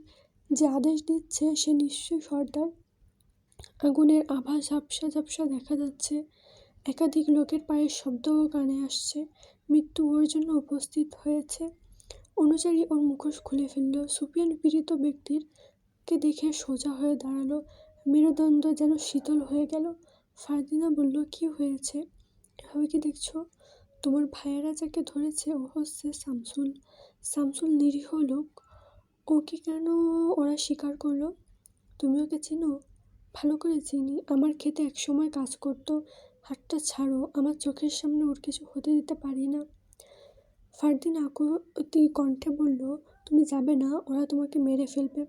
যে আদেশ দিচ্ছে সে নিশ্চয়ই সর্দার। আগুনের আভা ঝাপসা ঝাপসা দেখা যাচ্ছে, একাধিক লোকের পায়ের শব্দও কানে আসছে। মৃত্যু ওর জন্য উপস্থিত হয়েছে। অনুযায়ী ওর মুখোশ খুলে ফেলল। সুফিয়ান পীড়িত ব্যক্তিরকে দেখে সোজা হয়ে দাঁড়ালো, মেরুদণ্ড যেন শীতল হয়ে গেল। ফারদিনা বলল, কি হয়েছে? ভাবে দেখছো? তোমার ভাইয়েরা যাকে ধরেছে ও হচ্ছে শামসুল। শামসুল নিরীহ লোক। ওকে কেন ওরা স্বীকার করলো? তুমি ওকে চিনো? ভালো করে চিনি। আমার খেতে একসময় কাজ করতো। হাতটা ছাড়ো, আমার চোখের সামনে ওর কিছু হতে দিতে পারি না। ফারদিন আকুতি কণ্ঠে বলল, তুমি যাবে না, ওরা তোমাকে মেরে ফেলবে।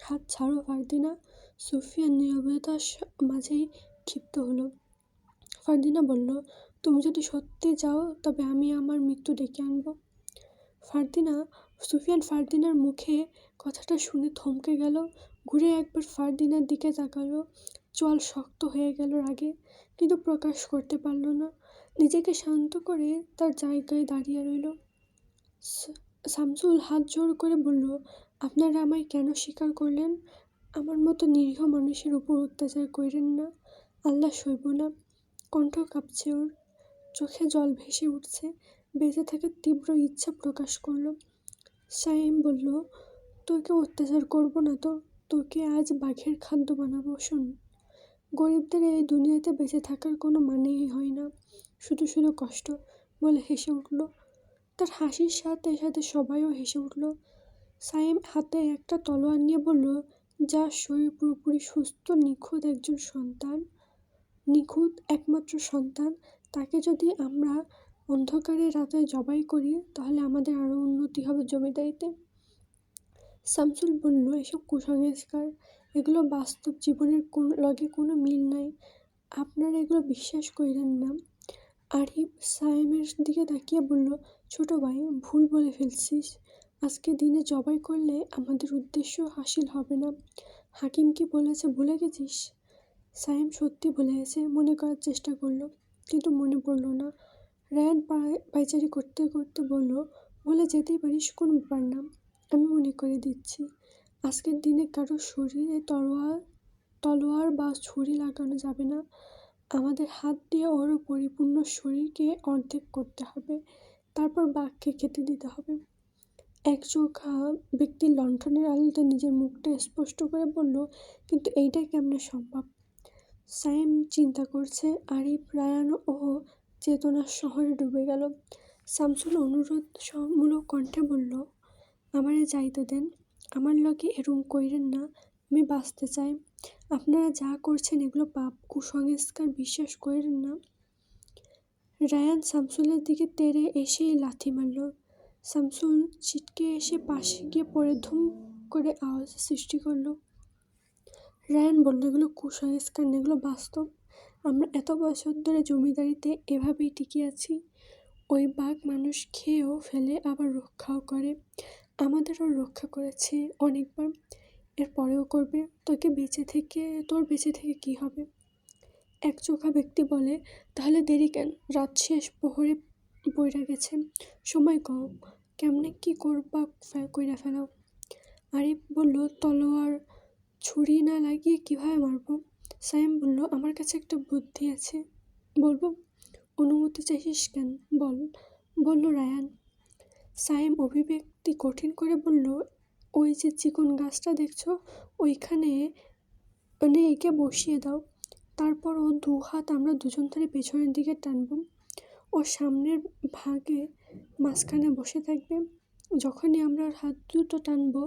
হাত ছাড়ো ফারদিনা। সুফিয়ান নীরবতার মাঝেই ক্ষিপ্ত হলো। ফারদিনা বলল, তুমি যদি সত্যি যাও তবে আমি আমার মৃত্যু ডেকে আনবো। সুফিয়ান ফারদিনার মুখে কথাটা শুনে থমকে গেল। ঘুরে একবার ফারদিনার দিকে তাকালো। চোয়াল শক্ত হয়ে গেল রাগে, কিন্তু প্রকাশ করতে পারল না। নিজেকে শান্ত করে তার জায়গায় দাঁড়িয়ে রইল। শামসুল হাত জোড় করে বলল, আপনারা আমায় কেন স্বীকার করলেন? আমার মতো নিরীহ মানুষের উপর অত্যাচার করেন না, আল্লাহ সইব না। কণ্ঠ কাঁপছে ওর, চোখে জল ভেসে উঠছে। বেঁচে থাকার তীব্র ইচ্ছা প্রকাশ করলো। সাইম বলল, তোকে অত্যাচার করবো না তো, তোকে আজ বাঘের খাদ্য বানাবো। শোন, গরিবদের এই দুনিয়াতে বেঁচে থাকার কোনো মানেই হয় না, শুধু শুধু কষ্ট। বলে হেসে উঠল। তার হাসির সাথে সাথে সবাইও হেসে উঠল। সাইম হাতে একটা তলোয়ার নিয়ে বলল, যার শরীর পুরোপুরি সুস্থ, নিখুঁত একমাত্র সন্তান, তাকে যদি আমরা অন্ধকারের রাতে জবাই করি তাহলে আমাদের আরও উন্নতি হবে জমিদারিতে। শামসুল বলল, এসব কুসংস্কার, এগুলো বাস্তব জীবনের লগে কোনো মিল নাই। আপনারা এগুলো বিশ্বাস করেন না। আরিফ সায়েমের দিকে তাকিয়ে বলল, ছোট ভাই, ভুল বলে ফেলছিস। আজকে দিনে জবাই করলে আমাদের উদ্দেশ্য হাসিল হবে না। হাকিম কি বলেছে ভুলে গেছিস? সায়েম সত্যি ভুলে গেছে। মনে করার চেষ্টা করলো, কিন্তু মনে পড়ল না। রায়ান পায়চারি করতে করতে বলল, বলে যেতেই পারিস, কোনো ব্যাপার না। আমি মনে করে দিচ্ছি, আজকের দিনে কারো শরীরে তলোয়ার বা ছুরি লাগানো যাবে না। আমাদের হাত দিয়ে ওর পরিপূর্ণ শরীরকে অর্ধেক করতে হবে, তারপর বাঘকে খেতে দিতে হবে। একচোখা ব্যক্তি লণ্ঠনের আলোতে নিজের মুখটা স্পষ্ট করে বলল, কিন্তু এইটা কেমনে সম্ভব? সায়েম চিন্তা করছে। আরিফ, রায়ান ও চেতনার শহরে ডুবে গেল। শামসুল অনুরোধমূলক কণ্ঠে বলল, আমারে যাইতে দেন, আমার লগে এরম কইরেন না, আমি বাঁচতে চাই। আপনারা যা করছেন এগুলো পাপ, কুসংস্কার, বিশ্বাস করেন না। রায়ান শামসুলের দিকে তেড়ে এসেই লাথি মারল। শামসুল ছিটকে এসে পাশে গিয়ে পড়ে ধুম করে আওয়াজ সৃষ্টি করলো। রায়ান বলল, এগুলো কুসংস্কার না, এগুলো বাস্তব। আমরা এত বছর ধরে জমিদারিতে এভাবেই টিকে আছি। ওই বাঘ মানুষ খেয়েও ফেলে, আবার রক্ষাও করে। আমাদেরও রক্ষা করেছে অনেকবার, এর পরেও করবে। তোর বেঁচে থেকে কি হবে? এক চোখা ব্যক্তি বলে, তাহলে দেরি কেন? রাত শেষ, প্রহরে বইরা গেছে, সময় কম, কেমনে কি করবা কইরা ফেলাও। আরিফ বলল, তলোয়ার ছুরি না লাগিয়ে কিভাবে মারবো? সায়েম বলল, আমার কাছে একটা বুদ্ধি আছে, বলবো? অনুমতি চাইছিস কেন, বলল রায়ান। সায়েম অভিব্যক্তি কঠিন করে বলল, ওই যে চিকন গাছটা দেখছো, ওইখানে একে বসিয়ে দাও। তারপর ও 2 হাত আমরা দুজন ধরে পেছনের দিকে টানব। ও সামনের ভাগে মাঝখানে বসে থাকবে। যখনই আমরা ওর হাত দুটো টানবো,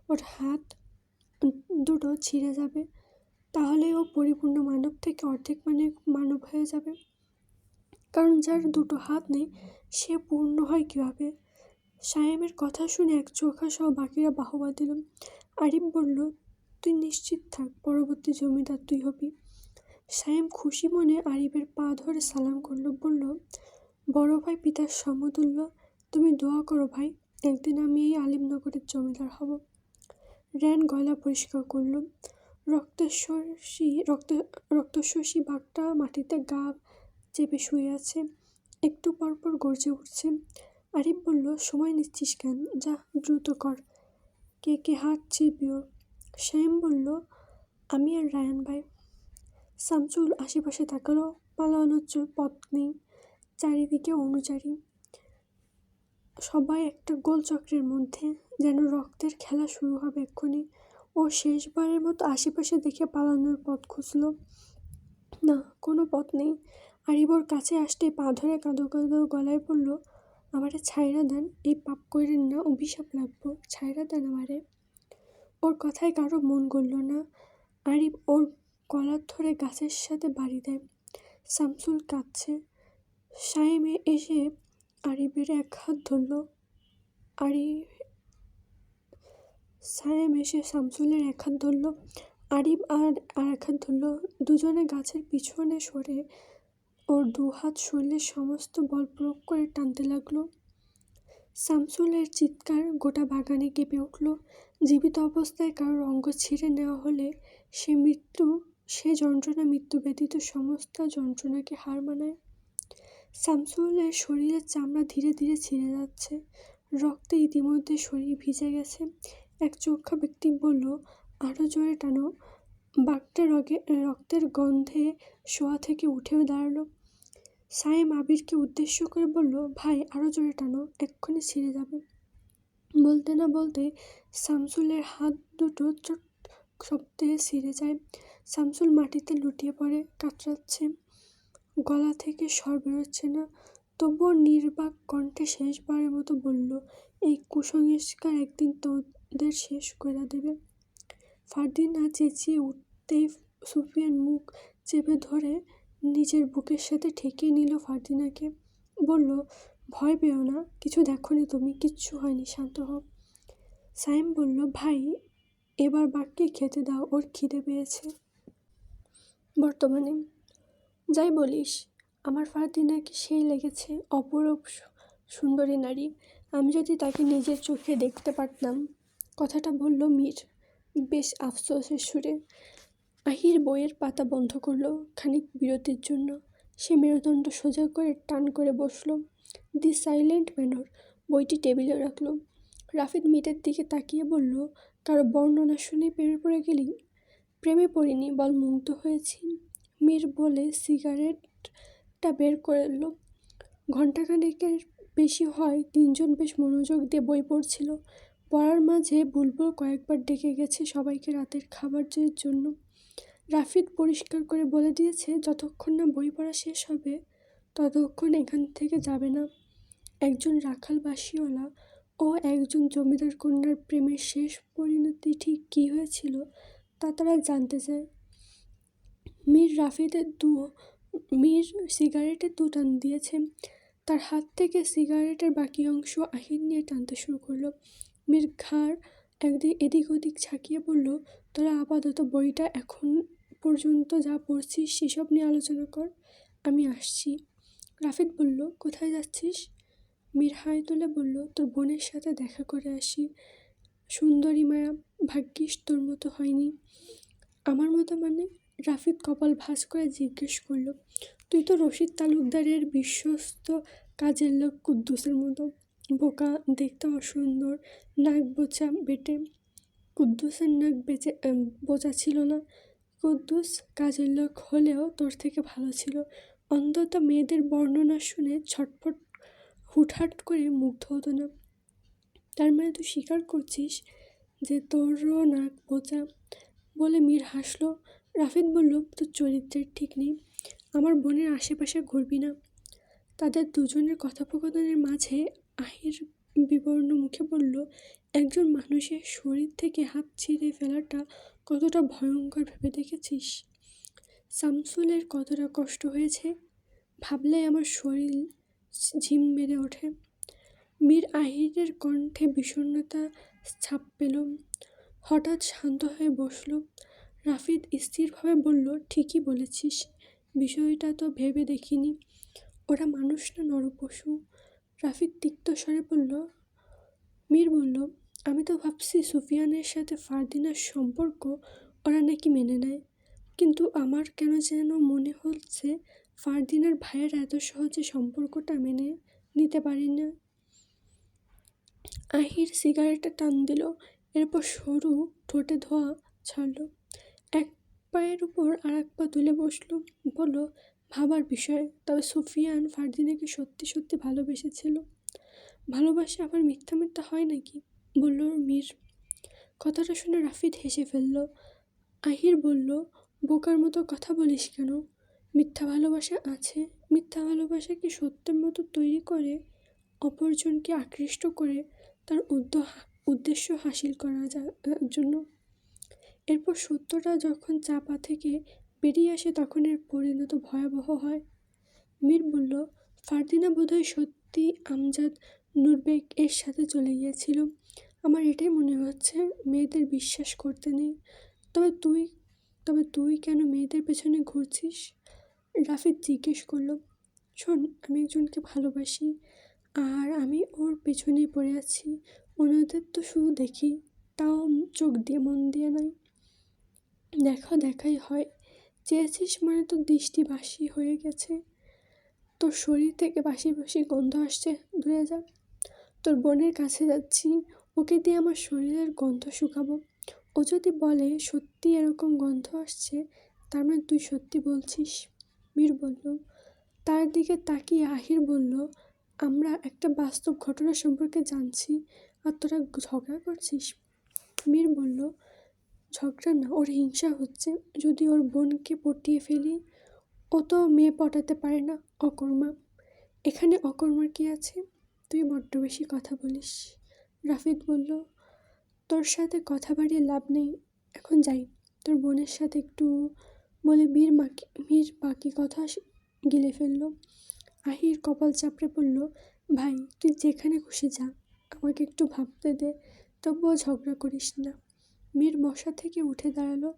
ওর হাত দুটো ছিঁড়ে যাবে। তাহলে ও পরিপূর্ণ মানব থেকে অর্ধেক মানব হয়ে যাবে। কারণ যার 2টো হাত নেই সে পূর্ণ হয় কীভাবে? সায়েমের কথা শুনে এক চোখা সহ বাকিরা বাহবা দিল। আরিফ বলল, তুই নিশ্চিত থাক, পরবর্তী জমিদার তুই হবি। সায়েম খুশি মনে আরিফের পা ধরে সালাম করলো, বলল, বড় ভাই পিতার সমতুল্য, তুমি দোয়া করো ভাই, একদিন আমি এই আলিমনগরের জমিদার হব। র্যান গলা পরিষ্কার করল। রক্তশোষী বাঘটা মাটিতে গা চেপে শুয়ে আছে, একটু পরপর গর্জে উঠছে। আরিফ বলল, সময় নিচ্ছিস কেন, যা দ্রুত কর। কে হাত চিরবি ওর? সায়েম বলল, আমি আর রায়ান ভাই। শামসুল আশেপাশে তাকালো, পালানোর পথ নেই, চারিদিকে অনুচারী, সবাই একটা গোল চক্রের মধ্যে, যেন রক্তের খেলা শুরু হবে এক্ষুনি। ও শেষবারের মতো আশেপাশে দেখে পালানোর পথ খুঁজল। না, কোনো পথ নেই। আরিব ওর কাছে আসতে পা ধরে কাঁদো কাঁদো গলায় বলল, আমারে ছাইরা দেন, এই পাপ কইরেন না, অভিশাপ লাগবো, ছাইরা দেন আমারে। ওর কথায় কারো মন গড়ল না। আরিব ওর গলা ধরে গাছের সাথে বাড়ি দেয়। শামসুল কাঁদছে। সায়েম এসে আরিবের এক হাত ধরল। সায়েম এসে শামসুলের এক হাত ধরল, আরিব আর এক হাত ধরল। দুজনে গাছের পিছনে সরে ওর দু হাত শরীরের সমস্ত বল প্রয়োগ করে টানতে লাগলো। শামসুলের চিৎকার গোটা বাগানে কেঁপে উঠল। জীবিত অবস্থায় কারোর অঙ্গ ছিঁড়ে নেওয়া হলে সে যন্ত্রণা মৃত্যু ব্যতীত সমস্ত যন্ত্রণাকে হার মানায়। শামসুলের শরীরের চামড়া ধীরে ধীরে ছিঁড়ে যাচ্ছে। রক্তে ইতিমধ্যে শরীর ভিজে গেছে। এক চোখা ব্যক্তি বলল, আরও জোরে টানো। বাঘটা রক্তের গন্ধে শোয়া থেকে উঠেও দাঁড়ালো। সায়েম আবিরকে উদ্দেশ্য করে বলল, ভাই আরও জোরে টানো, এক্ষুনি ছিঁড়ে যাবে। বলতে না বলতে শামসুলের হাত দুটো চট শব্দে ছিঁড়ে যায়। শামসুল মাটিতে লুটিয়ে পড়ে, কাতরাচ্ছে। গলা থেকে স্বর বেরোচ্ছে না। তবুও নির্বাক কণ্ঠে শেষবারের মতো বলল, এই কুসংস্কার একদিন তোদের শেষ করে দেবে। ফারদিনা চেঁচিয়ে উঠতেই সুফিয়ান মুখ চেপে ধরে নিজের বুকের সাথে ঠেকিয়ে নিল ফারদিনাকে। বলল, ভয় পেও না, কিছু দেখোনি তুমি, কিচ্ছু হয়নি, শান্ত হও। সায়েম বলল, ভাই এবার বাঘকে খেতে দাও, ওর খিদে পেয়েছে। বর্তমানে যাই বলিস, আমার ফারদিনাকে সেই লেগেছে, অপরূপ সুন্দরী নারী। আমি যদি তাকে নিজের চোখে দেখতে পারতাম। কথাটা বলল মীর বেশ আফসোসের সুরে। আহির বইয়ের পাতা বন্ধ করলো খানিক বিরতির জন্য। সে মেরুদণ্ড সোজা করে টান করে বসল। দি সাইলেন্ট ম্যানর বইটি টেবিলে রাখল। রাফিদ মীরের দিকে তাকিয়ে বলল, কারো বর্ণনা শুনে প্রেমে পড়ে গেলি? প্রেমে পড়িনি, বল মুগ্ধ হয়েছি। মীর বলে সিগারেটটা বের করল। ঘণ্টাখানেকের বেশি হয় তিনজন বেশ মনোযোগ দিয়ে বই পড়ছিল। পড়ার মাঝে বুলবুল কয়েকবার ডেকে গেছে সবাইকে রাতের খাবারের জন্য। রাফিদ পরিষ্কার করে বলে দিয়েছে, যতক্ষণ না বই পড়া শেষ হবে ততক্ষণ এখান থেকে যাবে না। একজন রাখাল বাসিওয়ালা ও একজন জমিদার কন্যার প্রেমের শেষ পরিণতি ঠিক কী হয়েছিল তা তারা জানতে চায়। মীর সিগারেটে 2 টান দিয়েছে। তার হাত থেকে সিগারেটের বাকি অংশ আহির নিয়ে টানতে শুরু করলো। মীর ঘাড় এদিক ওদিক ঝাঁকিয়ে বলল, তোরা আপাতত বইটা এখন পর্যন্ত যা পড়ছিস সেসব নিয়ে আলোচনা কর, আমি আসছি। রাফিদ বলল, কোথায় যাচ্ছিস? মীর হাই তুলে বলল, তোর বোনের সাথে দেখা করে আসি। সুন্দরী মায়া, ভাগ্যিস তোর মতো হয়নি। আমার মতো মানে? রাফিদ কপাল ভাঁজ করে জিজ্ঞেস করল, তুই তো রশিদ তালুকদারের বিশ্বস্ত কাজের লোক কুদ্দুসের মতো। বোকা, দেখতে অসুন্দর, নাক বোচা বেটে। কুদ্দুসের নাক বোচা ছিল না। কুদ্দুস কাজের লোক হলেও তোর থেকে ভালো ছিল। অন্তত মেয়েদের বর্ণনা শুনে ছটফট হুটহাট করে মুগ্ধ হতো না। তার মানে তুই স্বীকার করছিস যে তোরও নাক বোচা? বলে মীর হাসল। রাফিদ বলল, তোর চরিত্রের ঠিক নেই, আমার বোনের আশেপাশে ঘুরবি না। তাদের দুজনের কথোপকথনের মাঝে আহির বিবর্ণ মুখে বলল, একজন মানুষের শরীর থেকে হাত ছিঁড়ে ফেলাটা কতটা ভয়ঙ্কর ভেবে দেখেছিস? শামসুলের কতটা কষ্ট হয়েছে ভাবলেই আমার শরীর ঝিম মেরে ওঠে। মীর আহিরের কণ্ঠে বিষণ্ণতা ছাপ পেল। হঠাৎ শান্ত হয়ে বসল। রাফিদ স্থিরভাবে বলল, ঠিকই বলেছিস, বিষয়টা তো ভেবে দেখিনি। ওরা মানুষ না নরপশু। রাফিদ তিক্ত স্বরে বলল। মীর বলল, আমি তো ভাবছি সুফিয়ানের সাথে ফারদিনার সম্পর্ক ওরা নাকি মেনে নেয়, কিন্তু আমার কেন যেন মনে হচ্ছে ফারদিনার ভাইয়েরা এত সহজে সম্পর্কটা মেনে নিতে পারি না। আহির সিগারেটটা টান দিল, এরপর সরু ঠোঁটে ধোঁয়া ছাড়ল। এক পায়ের উপর আর এক পা তুলে বসল। বলল, ভাবার বিষয়, তবে সুফিয়ান ফারদিনাকে সত্যি সত্যি ভালোবেসেছিল। ভালোবাসা আবার মিথ্যা মিথ্যা হয় নাকি? বলল মীর। কথাটা শুনে রাফিদ হেসে ফেলল। আহির বলল, বোকার মতো কথা বলিস কেন? মিথ্যা ভালোবাসা আছে। মিথ্যা ভালোবাসা কি সত্যের মতো তৈরি করে, অপরজনকে আকৃষ্ট করে তার উদ্দেশ্য হাসিল করার জন্য। এরপর সত্যটা যখন চাপা থেকে বেরিয়ে আসে তখন এর পরিণত ভয়াবহ হয়। মীর বলল, ফারদিনা বোধহয় সত্যি আমজাদ নূরবেগ এর সাথে চলে গিয়েছিল। আমার এটাই মনে হচ্ছে, মেয়েদের বিশ্বাস করতে নেই। তবে তুই তবে তুই কেন মেয়েদের পেছনে ঘুরছিস? রাফিদ জিজ্ঞেস করলো। শোন, আমি একজনকে ভালোবাসি, আর আমি ওর পেছনেই পড়ে আছি। অন্যদের তো শুধু দেখি, তাও চোখ দিয়ে, মন দিয়ে নয়। দেখাই হয়। চেয়েছিস মানে তোর দৃষ্টি বাসি হয়ে গেছে। তোর শরীর থেকে বাসি বাসি গন্ধ আসছে, দূরে যা। তোর বোনের কাছে যাচ্ছি, ওকে দিয়ে আমার শরীরের গন্ধ শুকাবো। ও যদি বলে সত্যি এরকম গন্ধ আসছে, তার মানে তুই সত্যি বলছিস। মীর বলল। তার দিকে তাকিয়ে আহির বলল, আমরা একটা বাস্তব ঘটনা সম্পর্কে জানছি, আর তোরা ঝগড়া করছিস। মীর বলল, ঝগড়া না, ওর হিংসা হচ্ছে। যদি ওর বোনকে পটিয়ে ফেলি। ও তো মেয়ে পটাতে পারে না, অকর্মা। এখানে অকর্মার কি আছে? তুই বড্ড বেশি কথা বলিস। রাফিদ বলল, তোর সাথে কথা বাড়িয়ে লাভ নেই, এখন যাই। তোর বোনের সাথে একটু বলে মীর বাকি কথা গিলে ফেলল। আহির কপাল চাপড়ে পড়ল। ভাই, তুই যেখানে খুশি যা, আমাকে একটু ভাবতে দে, তবুও ঝগড়া করিস না। মীর বসা থেকে উঠে দাঁড়ালো।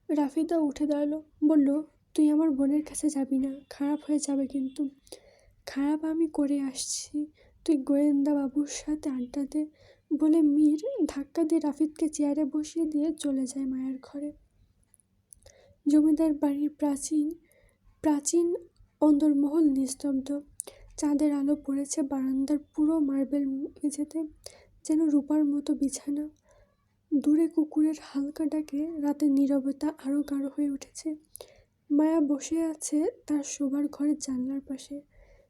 রাফিদাও উঠে দাঁড়ালো, বলল, তুই আমার বোনের কাছে যাবি না, খারাপ হয়ে যাবে কিন্তু। খারাপ আমি করে আসছি, তুই গোয়েন্দা বাবুর সাথে আড্ডা দে। বলে মীর ধাক্কা দিয়ে রাফিদকে চেয়ারে বসিয়ে দিয়ে চলে যায় মায়ের ঘরে। জমিদার বাড়ির প্রাচীন প্রাচীন অন্দরমহল নিস্তব্ধ। চাঁদের আলো পড়েছে বারান্দার পুরো মার্বেল মেঝেতে, যেন রূপার মতো বিছানা। দূরে কুকুরের হালকা ডাকে রাতের নীরবতা আরও গাঢ় হয়ে উঠেছে। মায়া বসে আছে তার শোবার ঘরের জানলার পাশে।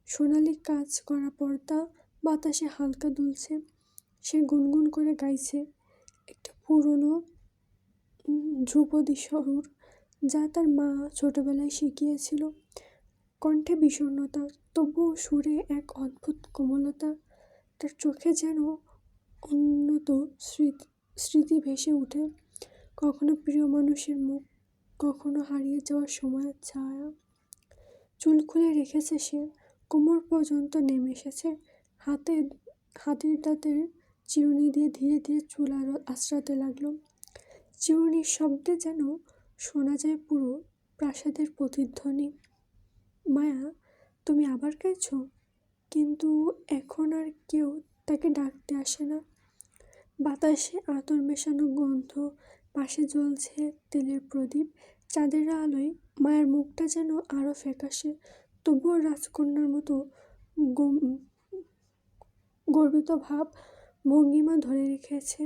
সোনালি কাজ করা পর্দা বাতাসে হালকা দুলছে। সে গুনগুন করে গাইছে একটা পুরনো ধ্রুপদী সুর, যা তার মা ছোটবেলায় শিখিয়েছিল। কণ্ঠে বিষণ্ণতা, তবুও সুরে এক অদ্ভুত কোমলতা। তার চোখে যেন উন্নত স্মৃতি ভেসে ওঠে, কখনো প্রিয় মানুষের মুখ, কখনো হারিয়ে যাওয়ার সময়ের ছায়া। চুল খুলে রেখেছে সে, কোমর পর্যন্ত নেমে এসেছে। হাতের দাঁতের চিরুনি দিয়ে ধীরে ধীরে চুল আরও আঁচড়াতে লাগলো। চিরুনির শব্দে যেন শোনা যায় পুরো প্রাসাদের প্রতিধ্বনি। মায়া, তুমি আবার গেছ? কিন্তু এখন আর কেউ তাকে ডাকতে আসে না। বাতাসে আতর মেশানো গন্ধ, পাশে জ্বলছে তেলের প্রদীপ। চাঁদের আলোয় মায়ের মুখটা যেন আরও ফ্যাকাশে, তবুও রাজকন্যার মতো গর্বিত ভাব ভঙ্গিমা ধরে রেখেছে।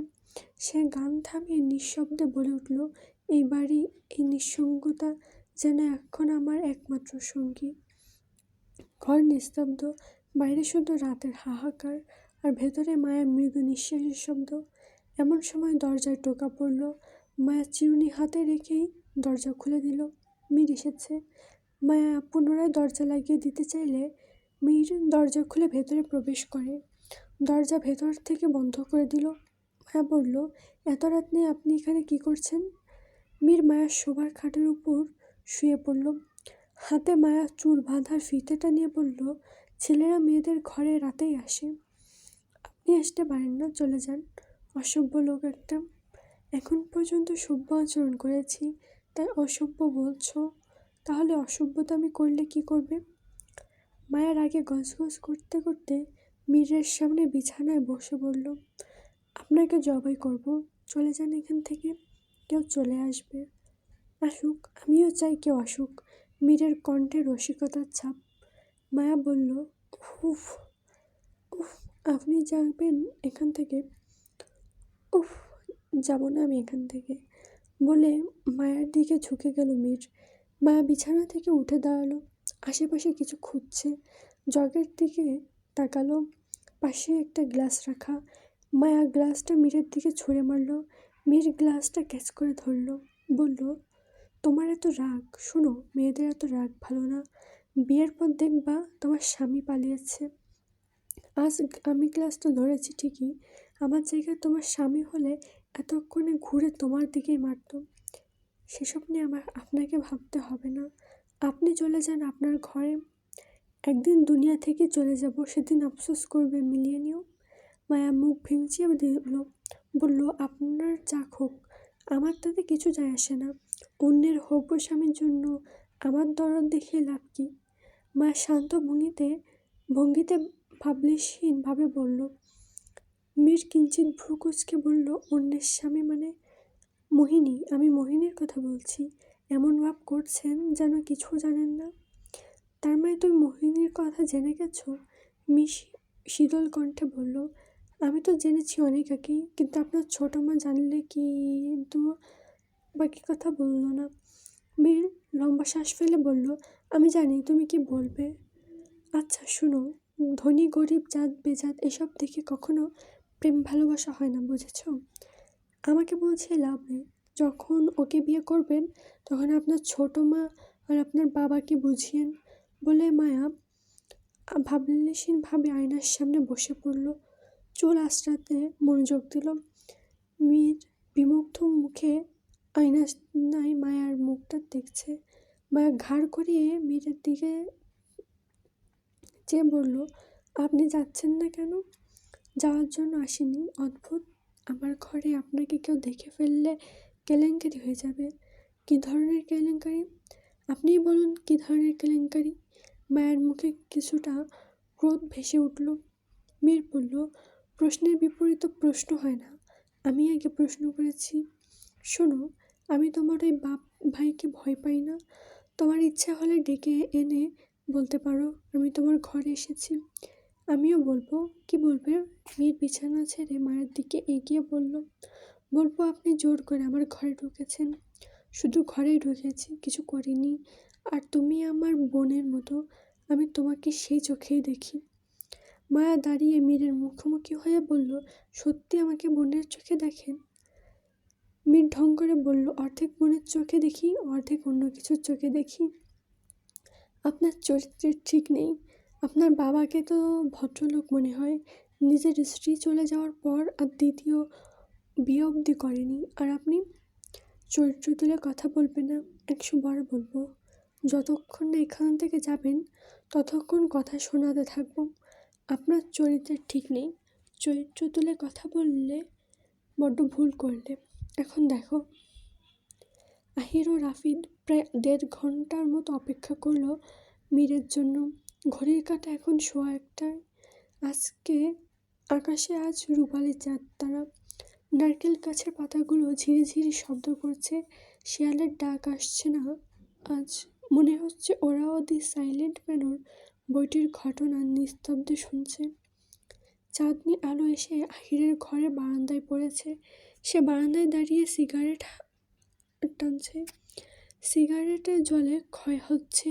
সে গান থামিয়ে নিঃশব্দে বলে উঠল, এই বাড়ি, এই নিঃসঙ্গতা যেন এখন আমার একমাত্র সঙ্গী। ঘর নিস্তব্ধ, বাইরে শুধু রাতের হাহাকার, আর ভেতরে মায়ের মৃদু নিঃশ্বাসের শব্দ। এমন সময় দরজায় টোকা পড়ল। মায়া চিরুনি হাতে রেখেই দরজা খুলে দিল। মীর এসেছে। মায়া পুনরায় দরজা লাগিয়ে দিতে চাইলে মীর দরজা খুলে ভেতরে প্রবেশ করে। দরজা ভেতর থেকে বন্ধ করে দিল। মায়া বলল, এত রাত নেই, আপনি এখানে কি করছেন? মীর মায়ার শোবার খাটের উপর শুয়ে পড়ল। হাতে মায়া চুল বাঁধার ফিতেটা নিয়ে বলল, ছেলেরা মেয়েদের ঘরে রাতেই আসে। আপনি আসতে পারেন না, চলে যান। অসভ্য লোক একটা। এখন পর্যন্ত সভ্য আচরণ করেছি, তাই অসভ্য বলছো? তাহলে অসভ্যতা আমি করলে কি করবে? মায়ার আগে গজগজ করতে করতে মীরের সামনে বিছানায় বসে বলল, আপনাকে জবাই করব, চলে যান এখান থেকে। কেউ চলে আসবে, আসুক, আমিও চাই কেউ আসুক। মীরের কণ্ঠে রসিকতার ছাপ। মায়া বলল, উফ উফ, আপনি যাবেন এখান থেকে? উফ, যাব না আমি এখান থেকে, বলে মায়ার দিকে ঝুঁকে গেল মীর। মায়া বিছানা থেকে উঠে দাঁড়ালো, আশেপাশে কিছু খুঁজছে। জগের দিকে তাকালো, পাশে একটা গ্লাস রাখা। মায়া গ্লাসটা মীরের দিকে ছুঁড়ে মারল। মীর গ্লাসটা ক্যাচ করে ধরল, বলল, তোমার এত রাগ, শোনো, মেয়েদের এত রাগ ভালো না। বিয়ের পর দেখবা তোমার স্বামী পালিয়েছে। আজ আমি ক্লাসটা ধরেছি ঠিকই, আমার জায়গায় তোমার স্বামী হলে এতক্ষণে ঘুরে তোমার দিকেই মারতো। সেসব নিয়ে আপনাকে ভাবতে হবে না। আপনি চলে যান আপনার ঘরে। একদিন দুনিয়া থেকে চলে যাব, সেদিন আফসোস করবে, মিলিয়ে নিও। মায়া মুখ ভেঙচিয়ে দিল, বলল, আপনার যাক হোক, আমার তাতে কিছু যায় আসে না। অন্যের হবু স্বামীর জন্য আমার দরদ দেখিয়ে লাভ কি? মায়া শান্ত ভঙ্গিতে ভাবলেশহীনভাবে বলল। মীর কিঞ্চিত ভ্রু কুঁচকে বলল, অন্যের স্বামী মানে? মোহিনী, আমি মোহিনীর কথা বলছি। এমন ভাব করছেন যেন কিছু জানেন না। তার মানে তুমি মোহিনীর কথা জেনে গেছো? মিস শীতল কণ্ঠে বলল, আমি তো জেনেছি অনেক আগেই, কিন্তু আপনার ছোটো মা জানলে কিন্তু বাকি কথা বলল না। মীর লম্বা শ্বাস ফেলে বলল, আমি জানি তুমি কি বলবে। আচ্ছা শোনো, ধনী গরিব জাত বেজাত এসব দেখে কখনো প্রেম ভালোবাসা হয় না, বুঝেছ? আমাকে বলছে লাভ নেই। যখন ওকে বিয়ে করবেন তখন আপনার ছোটো মা আর আপনার বাবাকে বুঝিয়েন। বলে মায়া ভাবলেশীনভাবে আয়নার সামনে বসে পড়ল, চুল আঁচড়াতে মনোযোগ দিল। মীর বিমুগ্ধ মুখে আয়নায় মায়ার মুখটা দেখছে। মায়া ঘাড় করিয়ে মীরের দিকে চেয়ে বলল, আপনি যাচ্ছেন না কেন? যাওয়ার জন্য আসিনি। অদ্ভুত, আমার ঘরে আপনাকে কেউ দেখে ফেললে কেলেঙ্কারি হয়ে যাবে। কী ধরনের কেলেঙ্কারি? আপনিই বলুন, কী ধরনের কেলেঙ্কারি? মায়ের মুখে কিছুটা ক্রোধ ভেসে উঠল। মীর বলল, প্রশ্নের বিপরীত প্রশ্ন হয় না। আমি আগে প্রশ্ন করেছি। শোনো, আমি তোমার ওই বাপ ভাইকে ভয় পাই না। তোমার ইচ্ছা হলে ডেকে এনে বলতে পারো আমি তোমার ঘরে এসেছি। আমিও বলবো। কি বলবে? মীর বিছানা ছেড়ে মায়ের দিকে এগিয়ে বলল, বলবো আপনি জোর করে আমার ঘরে ঢুকেছেন। শুধু ঘরেই ঢুকেছি, কিছু করিনি। আর তুমি আমার বোনের মতো, আমি তোমাকে সেই চোখেই দেখি। মায়া দাঁড়িয়ে মীরের মুখোমুখি হয়ে বলল, সত্যি আমাকে বোনের চোখে দেখেন? মীর ঢং করে বলল, অর্ধেক বোনের চোখে দেখি, অর্ধেক অন্য কিছুর চোখে দেখি। আপনার চরিত্রের ঠিক নেই। আপনার বাবাকে তো ভদ্রলোক মনে হয়, নিজের স্ত্রী চলে যাওয়ার পর আর দ্বিতীয় বিয়ে অবধি করেনি। আর আপনি? চরিত্র তুলে কথা বলবে না, 100 বার বলবো। যতক্ষণ না এখান থেকে যাবেন ততক্ষণ কথা শোনাতে থাকবো। আপনার চরিত্রের ঠিক নেই। চরিত্র তুলে কথা বললে বড্ড ভুল করলে। এখন দেখো। আহির ও রাফিদ প্রায় 1.5 ঘন্টার মতো অপেক্ষা করলো মীরের জন্য। ঘড়ির কাঁটা এখন 1:15। আকাশে আজ রূপালি চাঁদ তারা। নারকেল গাছের পাতাগুলো ঝিরিঝিরি শব্দ করছে। শিয়ালের ডাক আসছে না আজ। মনে হচ্ছে ওরাও দি সাইলেন্ট ম্যানর বইটির ঘটনা নিস্তব্ধে শুনছে। চাঁদনি আলো এসে আহিরের ঘরে বারান্দায় পড়েছে। সে বারান্দায় দাঁড়িয়ে সিগারেট টানছে। সিগারেটের জলে ক্ষয় হচ্ছে,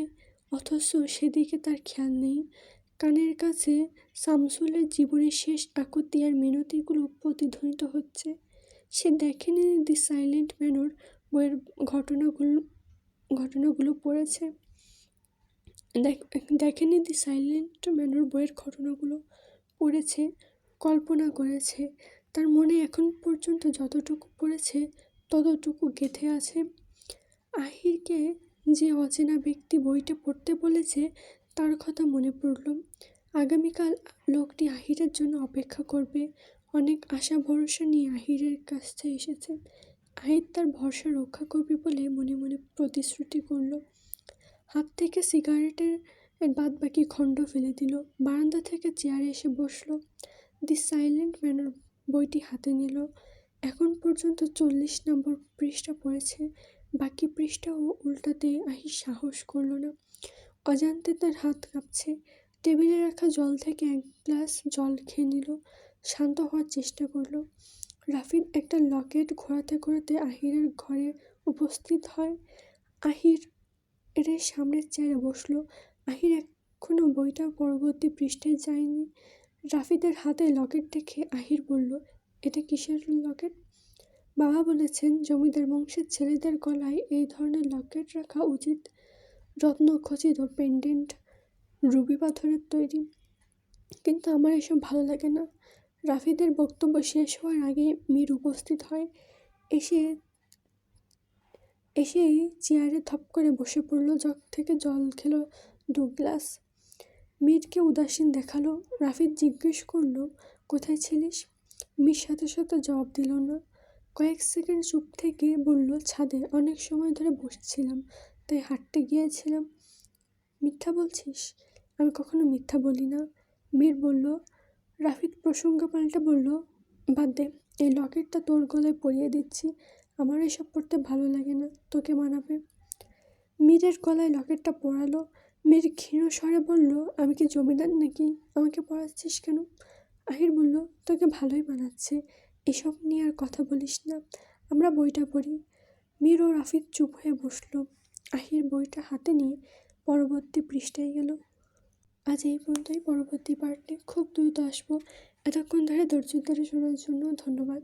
অথচ সেদিকে তার খেয়াল নেই। কানের কাছে শামসুলের জীবনের শেষ আকুতি আর মিনতিগুলো প্রতিধ্বনিত হচ্ছে। সে দেখেনি দি সাইলেন্ট ম্যানর বইয়ের ঘটনাগুলো পড়েছে। দেখেনি দি সাইলেন্ট ম্যানর বইয়ের ঘটনাগুলো পড়েছে, কল্পনা করেছে। তার মনে এখন পর্যন্ত যতটুকু পড়েছে ততটুকু গেঁথে আছে। আহিরকে যে অচেনা ব্যক্তি বইটা পড়তে বলেছে তার কথা মনে পড়ল। আগামীকাল লোকটি আহিরের জন্য অপেক্ষা করবে। অনেক আশা ভরসা নিয়ে আহিরের কাছে এসেছে। আহির তার ভরসা রক্ষা করবে বলে মনে মনে প্রতিশ্রুতি করল। হাত থেকে সিগারেটের বাদবাকি খণ্ড ফেলে দিল। বারান্দা থেকে চেয়ারে এসে বসলো। দি সাইলেন্ট ম্যানর বইটি হাতে নিল। এখন পর্যন্ত 40 নম্বর পৃষ্ঠা পড়েছে। বাকি পৃষ্ঠাও উল্টাতে আহির সাহস করল না। অজান্তে তার হাত কাঁপছে। টেবিলে রাখা জল থেকে 1 গ্লাস জল খেয়ে নিল। শান্ত হওয়ার চেষ্টা করল। রাফিদ একটা লকেট ঘোরাতে ঘোরাতে আহিরের ঘরে উপস্থিত হয়। আহির এর সামনের চেয়ারে বসলো। আহির এখনো বইটা পরবর্তী পৃষ্ঠায় যায়নি। রাফিদের হাতে লকেট দেখে আহির বলল, এটা কিসের লকেট? বাবা বলেছেন জমিদার বংশের ছেলেদের গলায় এই ধরনের লকেট রাখা উচিত, রত্ন খচিত পেন্ডেন্ট, রুবি পাথরের তৈরি। কিন্তু আমার এসব ভালো লাগে না। রাফিদের বক্তব্য শেষ হওয়ার আগে মীর উপস্থিত হয়। এসে এসেই চেয়ারে থপ করে বসে পড়ল, জগ থেকে জল খেলো 2 গ্লাস। মীরকে উদাসীন দেখালো। রাফিদ জিজ্ঞেস করলো, কোথায় ছিলিস? মীর সাথে সাথে জবাব দিল না। কয়েক সেকেন্ড চুপ থেকে বলল, ছাদে অনেক সময় ধরে বসছিলাম, তাই হাঁটতে গিয়েছিলাম। মিথ্যা বলছিস? আমি কখনো মিথ্যা বলি না, মীর বলল। রাফিদ প্রসঙ্গ পাল্টে বলল, বাদ দে, এই লকেটটা তোর গলায় পরিয়ে দিচ্ছি। আমার এসব পড়তে ভালো লাগে না, তোকে মানাবে। মীরের গলায় লকেটটা পরালো। মীর ক্ষীণ স্বরে বলল, আমি কি জমিদার নাকি, আমাকে পড়াচ্ছিস কেন? আহির বলল, তোকে ভালোই মানাচ্ছে, এসব নিয়ে আর কথা বলিস না, আমরা বইটা পড়ি। মীর ও রাফিদ চুপ হয়ে বসল। আহির বইটা হাতে নিয়ে পরবর্তী পৃষ্ঠায় গেল। আজ এই পর্যন্তই। পরবর্তী পার্টে খুব দ্রুত আসবো। এতক্ষণ ধরে ধৈর্য ধরে শোনার জন্য ধন্যবাদ।